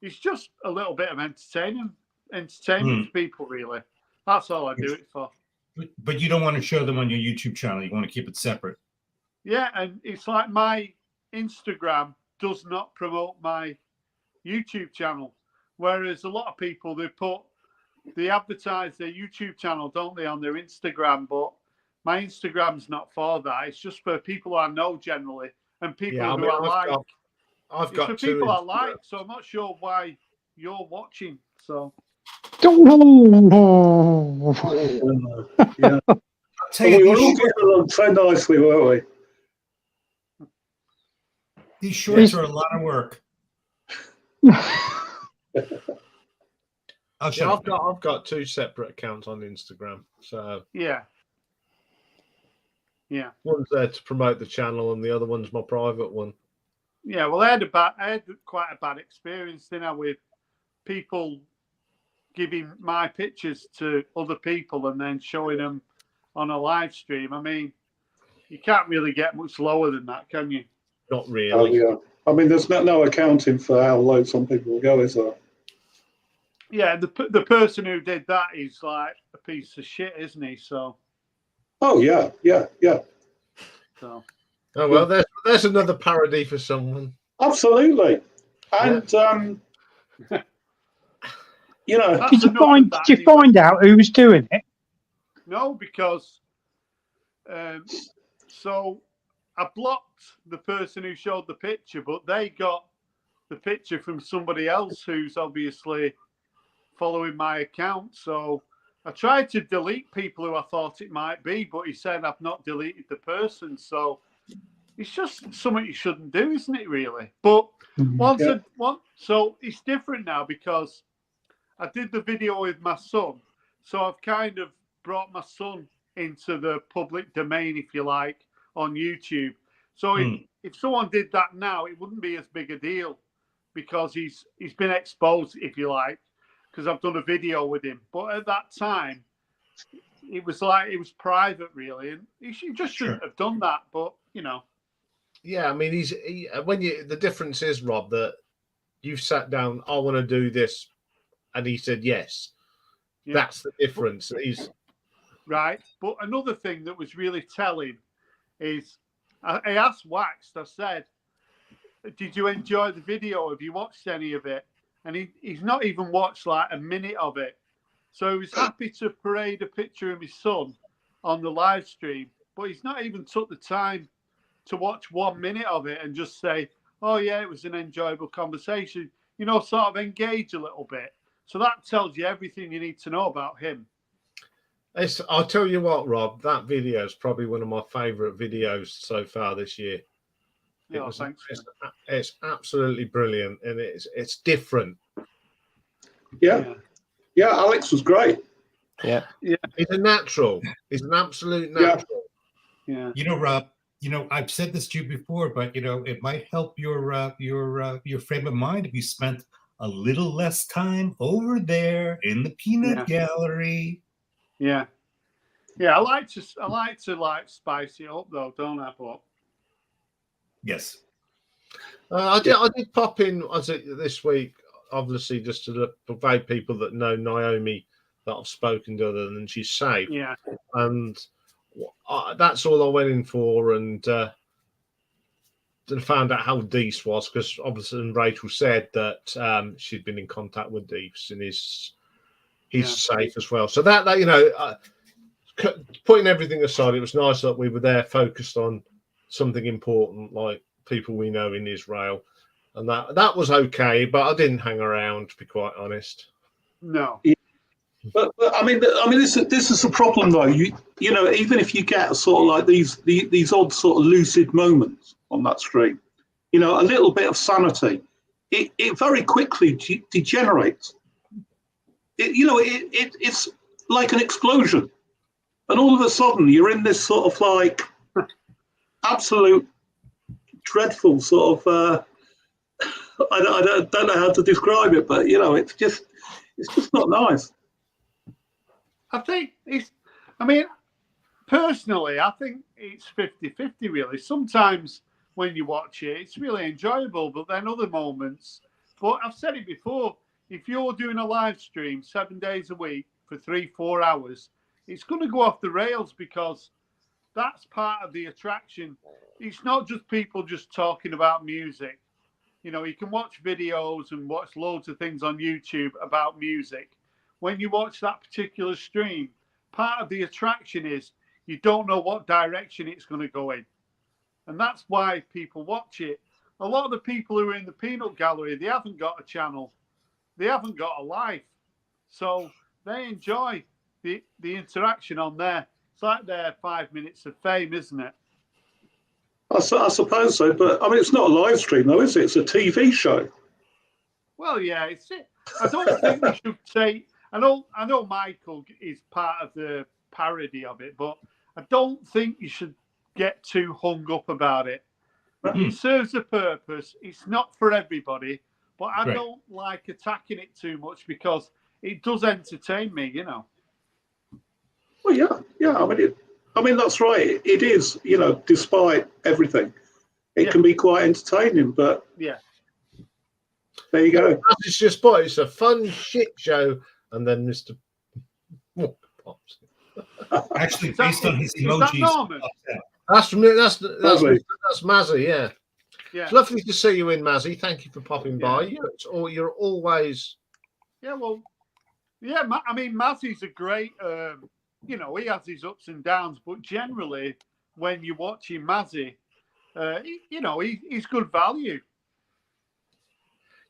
it's just a little bit of entertainment for people, really. That's all I do it for. But you don't want to show them on your YouTube channel. You want to keep it separate. Yeah, and it's like my Instagram does not promote my YouTube channel, whereas a lot of people, they advertise their YouTube channel, don't they, on their Instagram? But my Instagram's not for that. It's just for people I know generally and people who I like. I've got for two people I like, so I'm not sure why you're watching. So. Yeah. We were all getting along so nicely, weren't we? These shorts are a lot of work. I've got 2 separate accounts on Instagram. So yeah. One's there to promote the channel, and the other one's my private one. Yeah, well, I had quite a bad experience, didn't I, with people giving my pictures to other people and then showing them on a live stream. I mean, you can't really get much lower than that, can you? Not really. Oh, yeah. I mean, there's no accounting for how low some people will go, is there? Yeah, the person who did that is like a piece of shit, isn't he? So. Oh yeah. So. Oh well, there's another parody for someone. Absolutely, and Did you find out who was doing it? No, because so I blocked the person who showed the picture, but they got the picture from somebody else who's obviously following my account. So I tried to delete people who I thought it might be, but he said I've not deleted the person. So it's just something you shouldn't do, isn't it, really? But so it's different now because I did the video with my son. So I've kind of brought my son into the public domain, if you like, on YouTube. So if someone did that now, it wouldn't be as big a deal because he's been exposed, if you like, because I've done a video with him. But at that time, it was private, really, and he just shouldn't have done that. But yeah, I mean, the difference is, Rob, that you've sat down. I want to do this, and he said yes. Yeah. That's the difference. He's right. But another thing that was really telling is I asked Waxed. I said, "Did you enjoy the video? Have you watched any of it?" And he's not even watched like a minute of it. So he was happy to parade a picture of his son on the live stream, but he's not even took the time to watch 1 minute of it and just say, "Oh yeah, it was an enjoyable conversation." Sort of engage a little bit. So that tells you everything you need to know about him. I'll tell you what, Rob, that video is probably one of my favourite videos so far this year. Thanks. It's absolutely brilliant, and it's different. Yeah, Alex was great. Yeah. He's a natural. He's an absolute natural. Yeah. Rob, I've said this to you before, but it might help your frame of mind if you spent a little less time over there in the peanut gallery. Yeah. I like to spice it up though, don't I? But yes, I did pop in this week, obviously, just to provide people that know Naomi that I've spoken to, other than she's safe. Yeah, and that's all I went in for, and found out how Dees was, because obviously Rachel said that she'd been in contact with Dees and he's safe as well. So that putting everything aside, it was nice that we were there focused on something important like people we know in Israel, and that was okay. But I didn't hang around, to be quite honest. No. But I mean, this is the problem though. You know, even if you get sort of like these odd sort of lucid moments on that stream, you know, a little bit of sanity, it very quickly degenerates. It's like an explosion, and all of a sudden you're in this sort of like absolute dreadful sort of. I don't know how to describe it, but you know, it's just not nice. I think I mean, personally, I think it's 50-50 really. Sometimes when you watch it, it's really enjoyable, but then other moments, but I've said it before, if you're doing a live stream 7 days a week for 3-4 hours, it's going to go off the rails because that's part of the attraction. It's not just people just talking about music. You know, you can watch videos and watch loads of things on YouTube about music. When you watch that particular stream, part of the attraction is you don't know what direction it's going to go in. And that's why people watch it. A lot of the people who are in the peanut gallery, they haven't got a channel. They haven't got a life. So they enjoy the interaction on there. It's like their 5 minutes of fame, isn't it? I suppose so, but I mean, it's not a live stream though, is it? It's a TV show. Well, yeah, it's it. I don't think we should say. I know Michael is part of the parody of it, but I don't think you should get too hung up about it. It serves a purpose. It's not for everybody, but I don't like attacking it too much because it does entertain me, you know. Well, yeah. I mean that's right. It is, you know, despite everything, it can be quite entertaining. But yeah, there you go. It's just, boy, it's a fun shit show, and then Mr. pops. Actually, based on his emojis. That's Mazzy, yeah. It's lovely to see you in, Mazzy. Thank you for popping by. You're always. Yeah, well, yeah. I mean, Mazzy's a great. You know, he has his ups and downs, but generally, when you're watching Mazzy, you know, he's good value.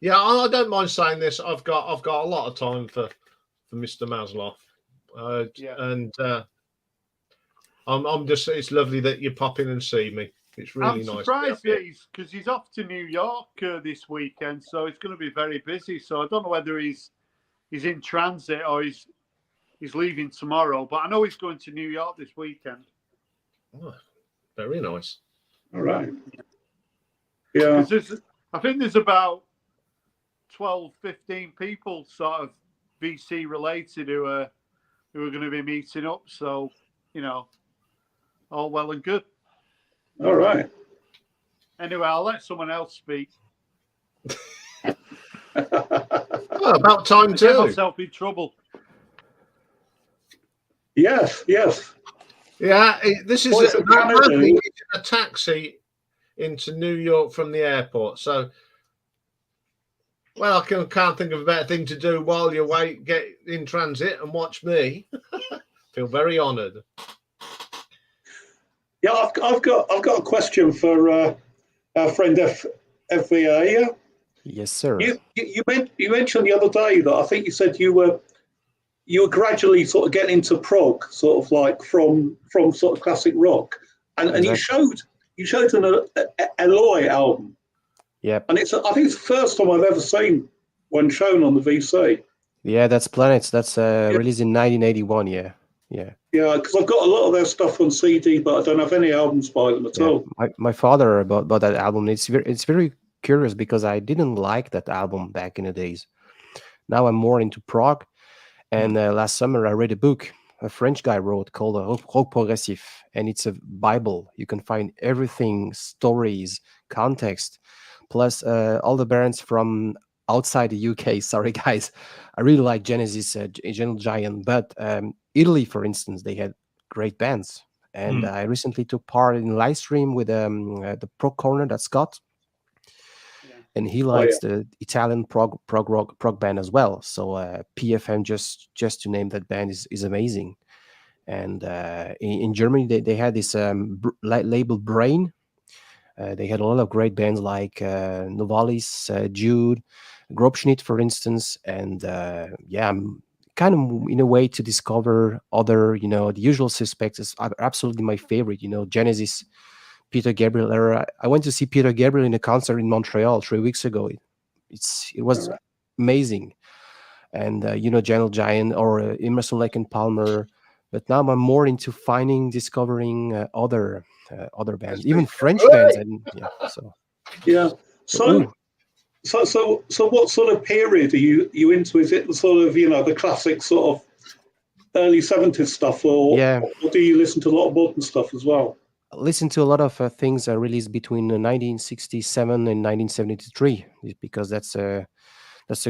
Yeah, I don't mind saying this. I've got a lot of time for Mr. Maslow, and I'm just. It's lovely that you pop in and see me. It's really nice. I'm surprised because he's off to New York this weekend, so it's going to be very busy. So I don't know whether he's in transit or he's leaving tomorrow, but I know he's going to New York this weekend. Oh, very nice. All right. Yeah. I think there's about 12, 15 people sort of VC related who are going to be meeting up. So, you know, all well and good. All right. Anyway, I'll let someone else speak. Well, about time too. Get myself in trouble. Yes. Yeah, this is a taxi into New York from the airport. So, well, I can't think of a better thing to do while you wait, get in transit and watch me. Feel very honoured. Yeah, I've got a question for our friend FVA. Yes, sir. You mentioned the other day that I think you said you were gradually sort of getting into prog, sort of like from sort of classic rock, and you showed an Eloy album. Yep. And I think it's the first time I've ever seen one shown on the VC. Yeah, that's Planets. That's released in 1981. Yeah. Yeah, because I've got a lot of their stuff on CD, but I don't have any albums by them at all. My father bought that album. It's very curious because I didn't like that album back in the days. Now I'm more into prog. And last summer I read a book a French guy wrote called Rock Progressif, and it's a Bible. You can find everything, stories, context, plus all the bands from outside the UK. Sorry, guys. I really like Genesis, Gentle Giant, but Italy, for instance, they had great bands. And I recently took part in a live stream with the Prog Corner, that's Scott. And he likes the Italian prog band as well. So PFM, just to name that band, is amazing. And in Germany, they had this label Brain. They had a lot of great bands like Novalis, Jude, Grobschnitt, for instance. And kind of in a way to discover other, the usual suspects is absolutely my favorite. Genesis, Peter Gabriel era. I went to see Peter Gabriel in a concert in Montreal 3 weeks ago. It was amazing. And Gentle Giant or Emerson, Lake and Palmer. But now I'm more into discovering other bands, even French bands, and So what sort of period are you into? Is it the sort of the classic sort of early 70s stuff, or do you listen to a lot of modern stuff as well? I listen to a lot of things released between 1967 and 1973 because that's a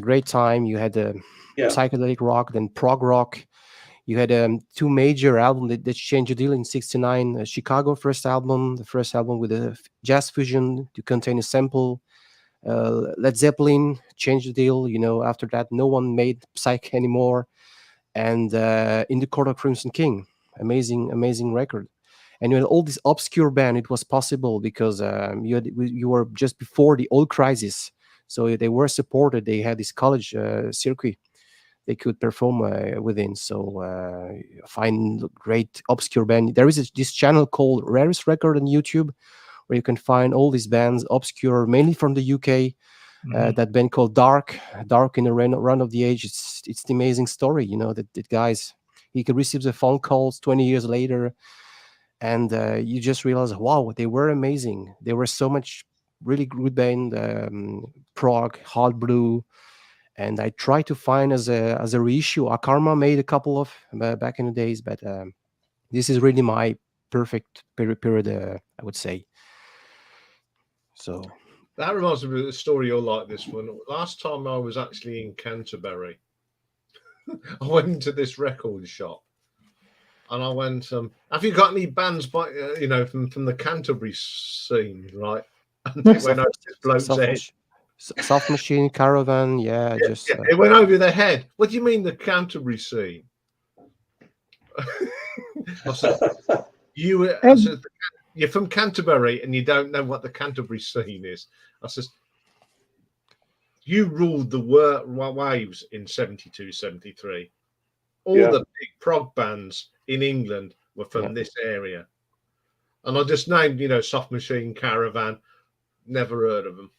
great time. You had psychedelic rock, then prog rock. You had two major albums that changed the deal in '69. Chicago the first album with a jazz fusion to contain a sample. Led Zeppelin changed the deal. After that, no one made psych anymore. And In the Court of Crimson King, amazing record. And all this obscure band, it was possible because you were just before the oil crisis, so they were supported. They had this college circuit they could perform within. So find great obscure band. There is this channel called Rarest Record on YouTube, where you can find all these bands, obscure, mainly from the UK. That band called Dark in the Run of the Age. It's the amazing story, that guys, he could receive the phone calls 20 years later, and you just realize, wow, they were amazing. There were so much really good band, prog, hard blue, and I try to find as a reissue. Akarma made a couple of back in the days, but this is really my perfect period, I would say. So that reminds me of a story you'll like this one. Last time I was actually in Canterbury, I went into this record shop and I went, have you got any bands by from the Canterbury scene, right? And it went over this bloke's head. Soft Machine, Caravan, it went over their head. What do you mean the Canterbury scene? I said, you're from Canterbury and you don't know what the Canterbury scene is. I said, you ruled the waves in 72, 73. All the big prog bands in England were from this area. And I just named, Soft Machine, Caravan, never heard of them.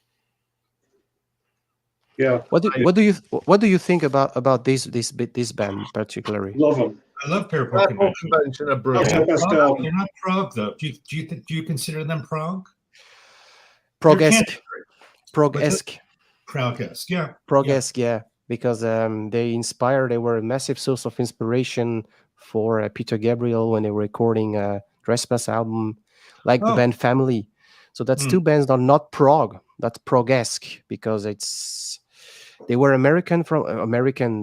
Yeah. What do you think about this band particularly? Love them. I love Fairport Convention. Are brilliant. They're not prog though. Do you consider them prog? Prog-esque. Yeah. Because they were a massive source of inspiration for Peter Gabriel when they were recording Trespass album, like the band Family. So that's two bands that are not prog. That's prog-esque because they were American.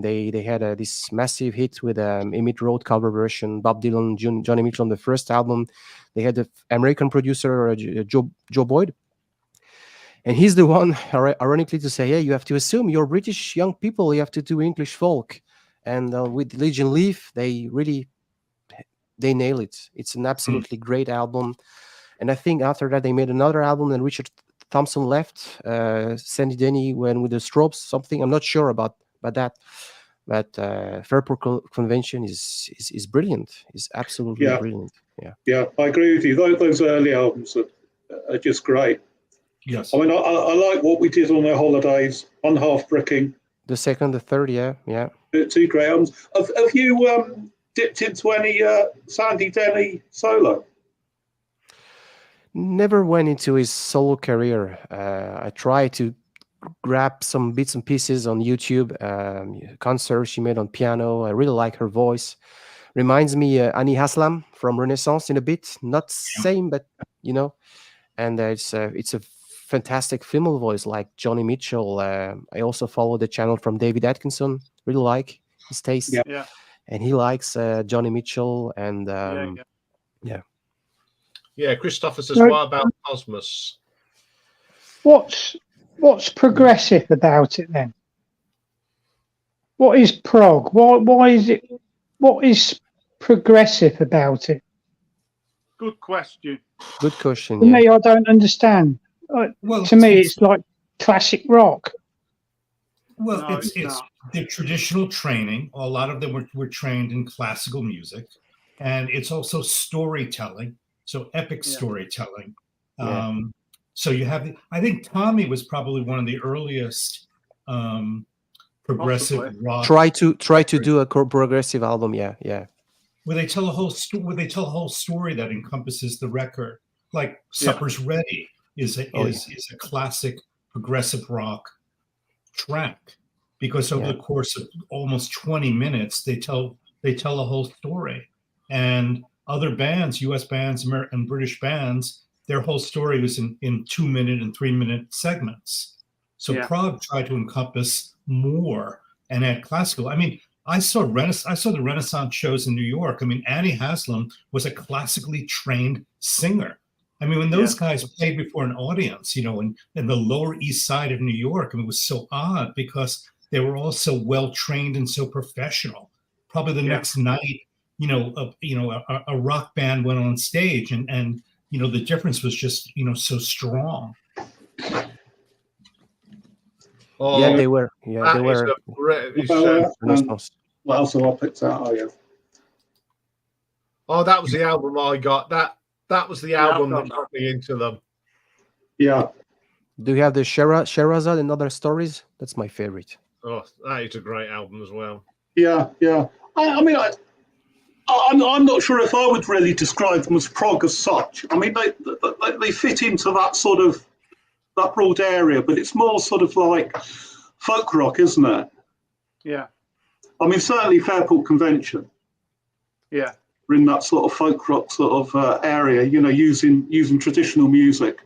They had this massive hit with Emmett Road cover version, Bob Dylan, Johnny Mitchell on the first album. They had the American producer Joe Boyd, and he's the one, ironically, to say, "Hey, you have to assume you're British young people. You have to do English folk." And with Legion Leaf, they nail it. It's an absolutely great album. And I think after that they made another album, and Richard Thompson left. Sandy Denny went with the Strobes, something. I'm not sure about that. But Fairport Convention is brilliant. It's absolutely brilliant. Yeah, I agree with you. Those early albums are just great. Yes. I mean, I like What We Did on Their Holidays, On Half Bricking. The second, the third, yeah. Two great albums. Have you dipped into any Sandy Denny solo? Never went into his solo career. I tried to grab some bits and pieces on YouTube. Concerts she made on piano. I really like her voice. Reminds me Annie Haslam from Renaissance in a bit. Not same, but And it's a fantastic female voice like Johnny Mitchell. I also follow the channel from David Atkinson. Really like his taste. Yeah. And he likes Johnny Mitchell and Yeah, Christopher says, what about Cosmos? What's progressive about it then? What is prog? Why is it? What is progressive about it? Good question. Good question. To me, I don't understand. To me, it's like classic rock. Well, No, it's not. the traditional training. A lot of them were trained in classical music, and it's also storytelling. So epic Yeah. storytelling. Yeah. So you have, I think Tommy was probably one of the earliest progressive Possibly. rock. Try to do a progressive album. Yeah, yeah. Where they tell a whole story that encompasses the record. Like Supper's Ready is a classic progressive rock track, because over the course of almost 20 minutes they tell a whole story. And other bands, US bands and British bands, their whole story was in 2-minute and 3-minute segments. So prog tried to encompass more and add classical. I mean, I saw the Renaissance shows in New York. I mean, Annie Haslam was a classically trained singer. I mean, when those guys played before an audience, you know, in the Lower East Side of New York, I mean, it was so odd because they were all so well trained and so professional. Probably the next night, a rock band went on stage, and you know, the difference was just, you know, so strong. Oh, Yeah, they were. Yeah, they that is were. a British. What else have I picked out? Oh, yeah. Oh, that was the album I got. That was the album that got me into them. Yeah. Do you have the Sherazade and Other Stories? That's my favorite. Oh, that is a great album as well. Yeah, yeah. I mean, I'm not sure if I would really describe them as prog as such. I mean, they fit into that sort of that broad area, but it's more sort of like folk rock, isn't it? Yeah. I mean, certainly Fairport Convention. Yeah. We're in that sort of folk rock sort of area, you know, using traditional music.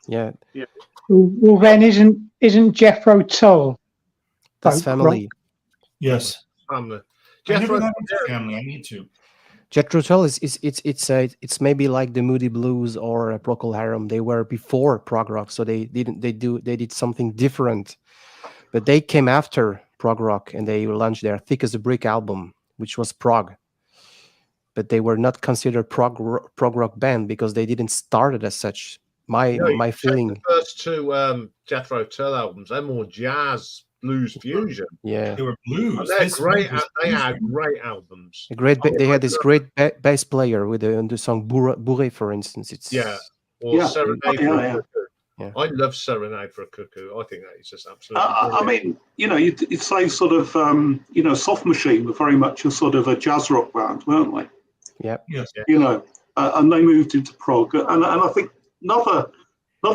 Yeah. Yeah. Well, then isn't Jethro Tull? That's folk family. rock? Yes. Family. I never got into family. I need to. Jethro Tull it's maybe like the Moody Blues or Procol Harum. They were before prog rock, so they did something different. But they came after prog rock, and they launched their Thick as a Brick album, which was prog. But they were not considered prog rock band because they didn't start it as such. My feeling. The first two Jethro Tull albums, they're more jazz, blues fusion. Yeah, they were blues. And they're great. They had great albums. They had this great bass player with the song Bourré, for instance. It's Serenade for a Cuckoo. Yeah. I love Serenade for a Cuckoo. I think that is just absolutely I mean, you know, you'd say sort of, you know, Soft Machine were very much a sort of a jazz rock band, weren't they? Yeah. Yes. You know, and they moved into prog. And I think another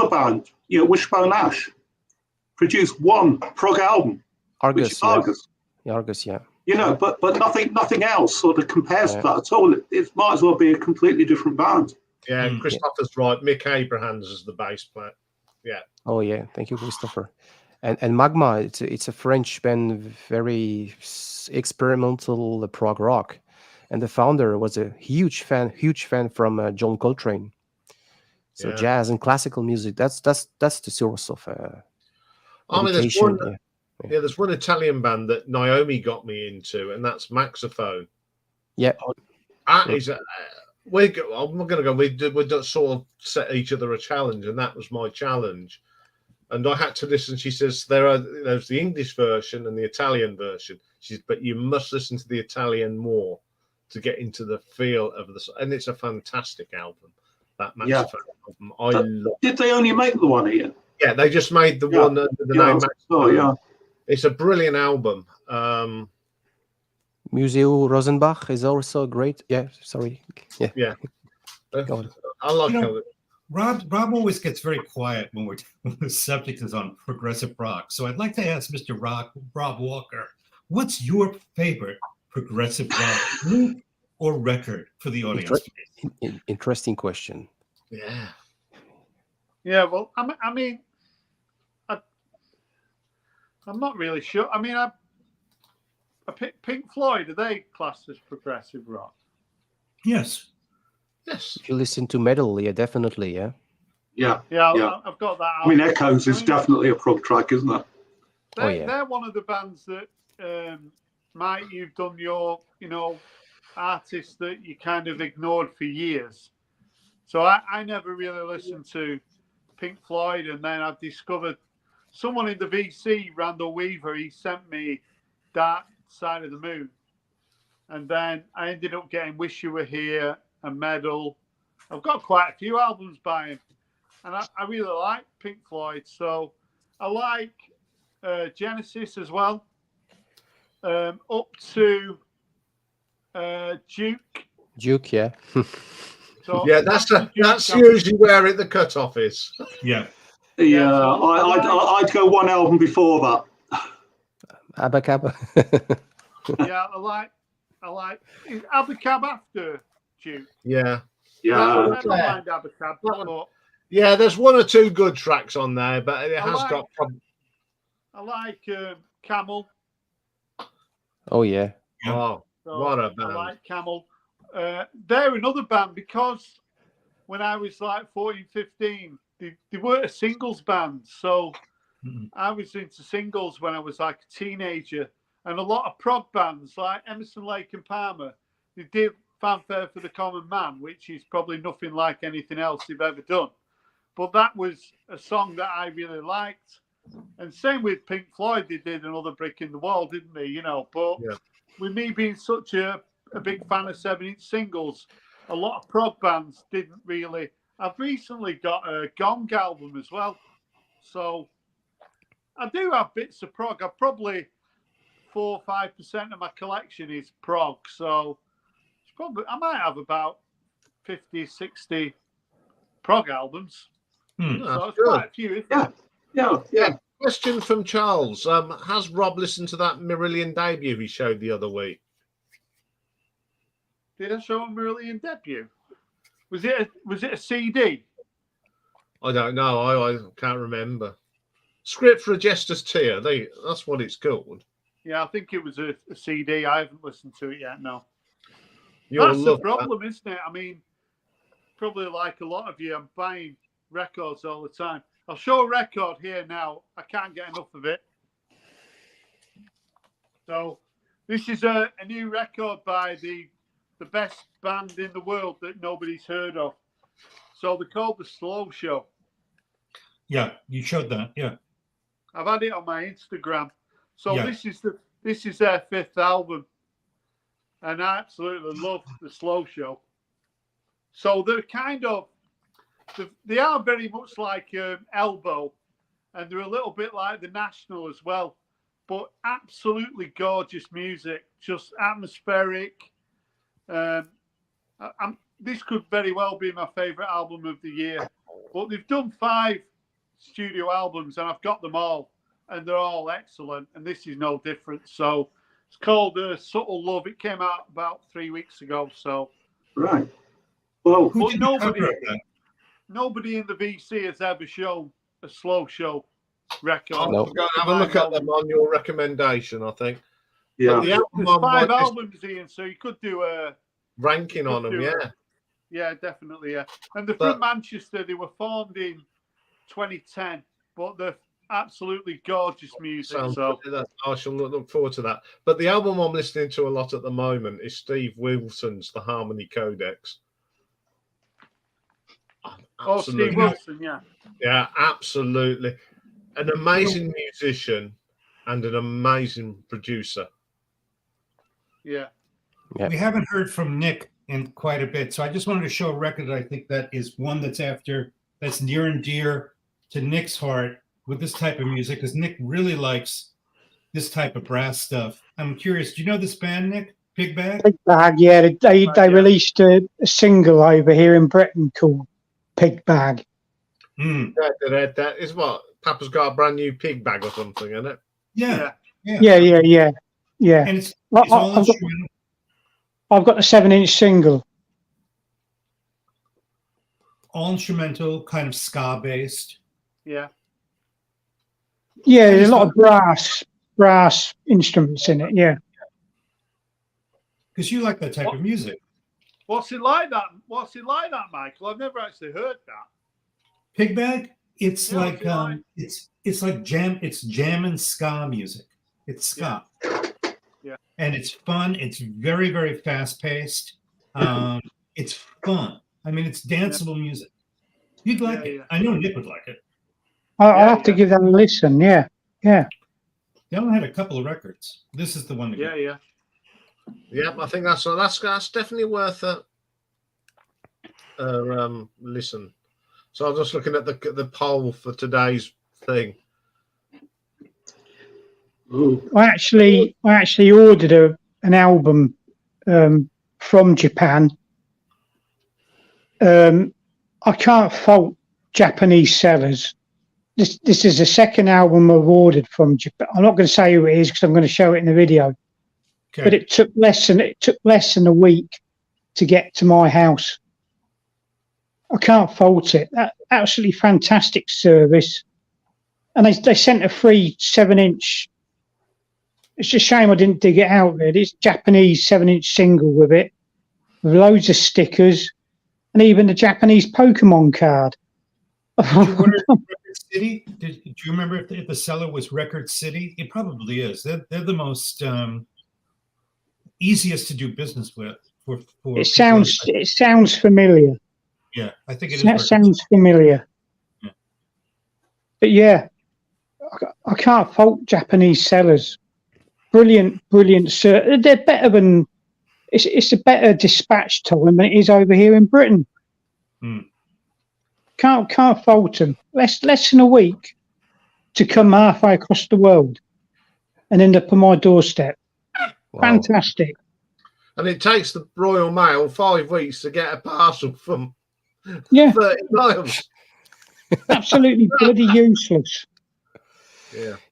band, you know, Wishbone Ash, produced one prog album. Argus. Argus. Argus, yeah. You know, but nothing else sort of compares to that at all. It might as well be a completely different band. Yeah, Christopher's right. Mick Abrahams is the bass player. Yeah. Oh yeah, thank you, Christopher. And Magma, it's a French band, very experimental prog rock, and the founder was a huge fan from John Coltrane. So jazz and classical music, that's the source of I mean, education. there's one Italian band that Naomi got me into, and that's Maxophone. Yeah. That is I'm not going to go. We sort of set each other a challenge, and that was my challenge. And I had to listen. She says there's the English version and the Italian version. She says, but you must listen to the Italian more to get into the feel of the. And it's a fantastic album. That Maxophone album. Did they only make the one, Ian? Yeah, they just made the one under the name Maxophone. Oh, yeah. It's a brilliant album. Museo Rosenbach is also great. Yeah, sorry. Yeah. Go on. I like how Rob always gets very quiet when the subject is on progressive rock. So I'd like to ask Mr. Rob Walker, what's your favorite progressive rock group or record for the audience? Interesting question. Yeah. Yeah, well, I mean, I'm not really sure. I mean, I Pink Floyd, are they classed as progressive rock? Yes. Yes. If you listen to metal, yeah, definitely, yeah. Yeah. I've got that. I mean, Echoes is definitely a prog track, isn't it? They're one of the bands that, Mike, you've done your, artists that you kind of ignored for years. So I never really listened to Pink Floyd, and then I've discovered someone in the VC, Randall Weaver, he sent me Dark Side of the Moon. And then I ended up getting Wish You Were Here and Medal. I've got quite a few albums by him. And I really like Pink Floyd. So I like Genesis as well. Up to Duke. Duke, yeah. So Yeah, that's usually where the cutoff is. Yeah. Yeah, so I'd go one album before that. Abba Cabba. Yeah, I like. Is Abacab after Duke? Yeah. Yeah, I don't mind Abacab, but Yeah, there's one or two good tracks on there, but it I has like- got I like Camel. Oh yeah. oh, So what a I band. like Camel. They're another band because when I was like 14, 15, they weren't a singles band. So Mhm. I was into singles when I was like a teenager. And a lot of prog bands like Emerson, Lake and Palmer, they did Fanfare for the Common Man, which is probably nothing like anything else they've ever done. But that was a song that I really liked. And same with Pink Floyd, they did Another Brick in the Wall, didn't they? You know, but Yeah. with me being such a big fan of 7-inch singles, a lot of prog bands didn't really. I've recently got a Gong album as well. So I do have bits of prog. I've probably 4 or 5% of my collection is prog. So it's probably I might have about 50, 60 prog albums. Hmm. So That's it's good. quite a few, isn't it? yeah. Question from Charles. Has Rob listened to that Marillion debut he showed the other week? Did I show a Marillion debut? Was it a CD? I don't know. I can't remember. Script for a Jester's Tear. That's what it's called. Yeah, I think it was a CD. I haven't listened to it yet. No, You'll that's the love that. problem, isn't it? I mean, probably like a lot of you, I'm buying records all the time. I'll show a record here now. I can't get enough of it. So this is a new record by the best band in the world that nobody's heard of. So they're called The Slow Show. Yeah, you showed that. Yeah. I've had it on my Instagram. So Yeah. this is their 5th album, and I absolutely love The Slow Show. So they're kind of they are very much like Elbow, and they're a little bit like The National as well, but absolutely gorgeous music, just atmospheric. This could very well be my favourite album of the year. But they've done 5 studio albums, and I've got them all, and they're all excellent. And this is no different. So it's called Subtle Love. It came out about 3 weeks ago. So Right. Well, Who But did the nobody- cover of that? nobody in the VC has ever shown a Slow Show record. I'll No. go and have a look at them on your recommendation, I think. yeah. But the album There's on 5 my list, albums, Ian, so you could do a ranking on them, do yeah. yeah, definitely, yeah. And they're But- from Manchester. They were formed in 2010, but they're absolutely gorgeous music. Sounds So I shall look forward to that. But the album I'm listening to a lot at the moment is Steve Wilson's The Harmony Codex. Steve Wilson, yeah. Yeah, absolutely. An amazing musician and an amazing producer. Yeah. Yeah. We haven't heard from Nick in quite a bit, so I just wanted to show a record that I think that is one that's near and dear to Nick's heart with this type of music, because Nick really likes this type of brass stuff. I'm curious, do you know this band, Nick? Pig Bag? Pig Bag, yeah. They yeah. released a single over here in Britain called Pig Bag. Hmm. That is what Papa's got a brand new pig bag or something, isn't it? Yeah. Yeah. And it's I- all I've got- instrumental. I've got the 7-inch single. All instrumental, kind of ska based. Yeah. Yeah, there's a lot of brass instruments in it. Yeah. Because you like that type What? of music. What's it like that? Michael? I've never actually heard that. Pig Bag, it's Yeah, like what's it like? it's like jam and ska music. It's ska. Yeah. And it's fun. It's very, very fast paced. It's fun. I mean, it's danceable music. You'd like Yeah, it. yeah. I know Nick would like it. I'll have to give that a listen. Yeah, yeah. They only had a couple of records. This is the one. Yeah. I think that's definitely worth a listen. So I'm just looking at the poll for today's thing. I actually ordered an album from Japan. I can't fault Japanese sellers. This is the second album I've ordered from Japan. I'm not going to say who it is because I'm going to show it in the video. Okay. But it took less than a week to get to my house. I can't fault it. Absolutely fantastic service. And they sent a free 7-inch. It's a shame I didn't dig it out really. It's Japanese 7-inch single with it, with loads of stickers, and even the Japanese Pokemon card. Did you order Record City? Did you remember if the seller was Record City? It probably is. They're the most easiest to do business with. It sounds familiar. Yeah, I think it is. That sounds familiar. Yeah. But yeah, I can't fault Japanese sellers. Brilliant, sir. They're better than it's a better dispatch time than it is over here in Britain. Can't fault them. Less than a week to come halfway across the world and end up on my doorstep. Wow. Fantastic. And it takes the Royal Mail 5 weeks to get a parcel from 30 miles. Absolutely bloody useless.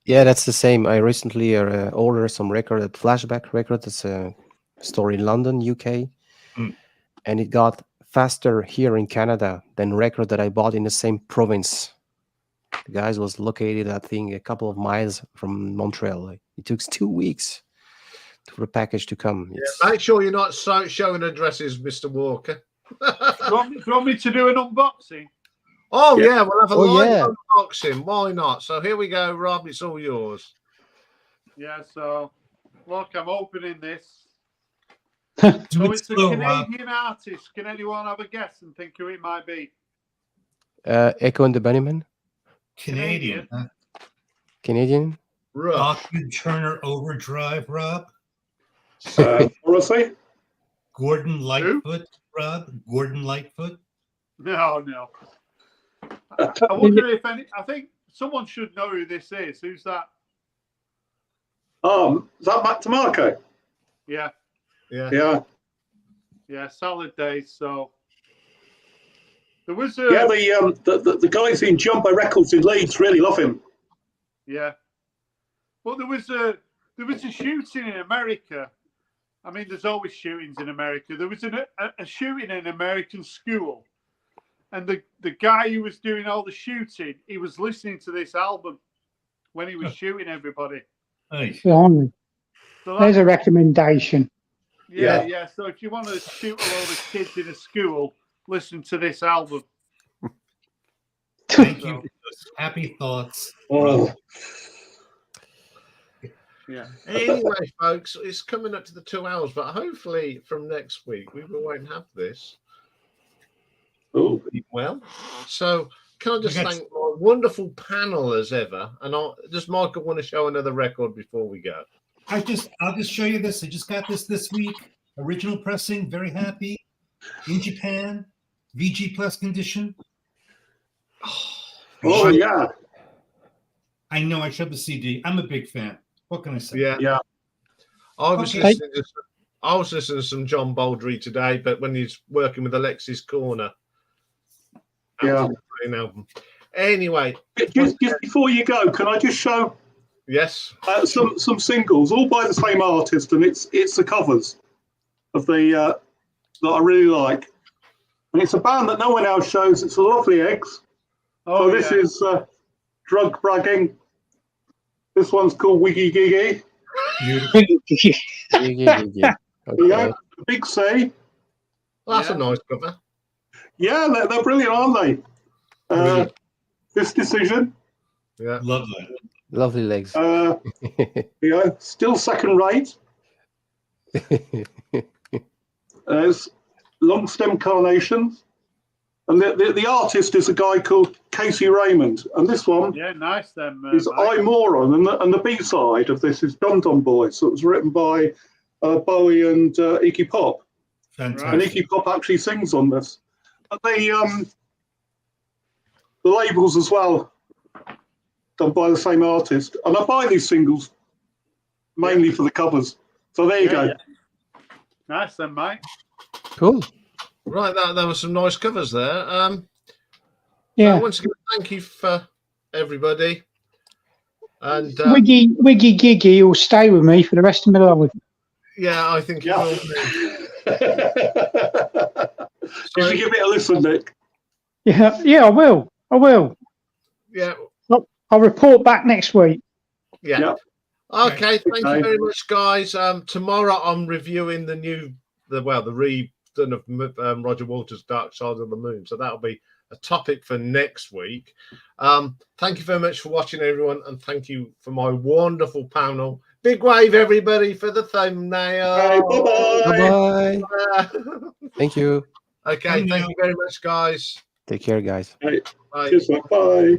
Yeah, that's the same. I recently ordered some record at Flashback Records. It's a store in London, UK. And it got faster here in Canada than record that I bought in the same province. The guys was located, I think, a couple of miles from Montreal. It took 2 weeks for the package to come. Make sure you're not showing addresses, Mr. Walker. Do you want me to do an unboxing? Oh, yeah, we'll have a live unboxing. Why not? So here we go, Rob. It's all yours. Yeah, so look, I'm opening this. So it's a Canadian artist. Can anyone have a guess and think who it might be? Echo and the Bunnymen? Canadian. Canadian? Dr. Turner Overdrive, Rob? Honestly? Gordon Lightfoot, Rob? Gordon Lightfoot? No. I wonder if I think someone should know who this is. Who's that? Is that Matt DeMarco? Yeah. Salad Days. So there was the guys in Jumbo Records in Leeds really love him. Yeah. Well, there was a shooting in America. I mean, there's always shootings in America. There was a shooting in an American school. And the guy who was doing all the shooting, he was listening to this album when he was shooting everybody. Hey. So there's a recommendation. Yeah. So if you want to shoot a load of kids in a school, listen to this album. Thank you for those happy thoughts. Oh. Yeah. Anyway, folks, it's coming up to the 2 hours, but hopefully from next week we won't have this. Oh, well. So can I just thank my wonderful panel as ever? And does Michael want to show another record before we go? I'll just show you this. I just got this week. Original pressing, very happy. In Japan, VG Plus condition. Oh yeah. I know I showed the CD. I'm a big fan. What can I say? Yeah. I was listening to some John Baldry today, but when he's working with Alexis Corner. Album. Anyway, just before you go, can I just show? Yes. Some singles, all by the same artist, and it's the covers of the that I really like, and it's a band that no one else shows. It's the Lovely Eggs. So this is Drug Bragging. This one's called Wiggy Giggy. Okay. Big C. Well, that's a nice cover. Yeah, they're brilliant, aren't they? This Decision. Yeah, love that. Lovely legs. Still Second Rate. There's Long Stem Carnations, and the artist is a guy called Casey Raymond, and this one Yeah, nice then. is Mike. I Moron, and the B side of this is Dum Dum Boys. So it was written by Bowie and Iggy Pop, and Fantastic. Iggy Pop actually sings on this. And the labels as well, done by the same artist. And I buy these singles mainly for the covers. So there you go. Yeah. Nice then, Mike. Cool. Right, there were some nice covers there. Yeah. Once again, thank you for everybody. And Wiggy Giggy will stay with me for the rest of my life. yeah, I think Yeah. it will. You should give it a listen, Nick. Yeah, I will. Yeah, I'll report back next week. yeah. Yeah. Okay, thank you Okay. very much, guys. Tomorrow I'm reviewing the redone of Roger Waters' Dark Side of the Moon. So that'll be a topic for next week. Thank you very much for watching, everyone, and thank you for my wonderful panel. Big wave, everybody, for the thumbnail. Right, bye-bye. Bye-bye. Thank you. Okay, thank you very much, guys. Take care, guys. Right. Bye. Cheers, mate. Bye.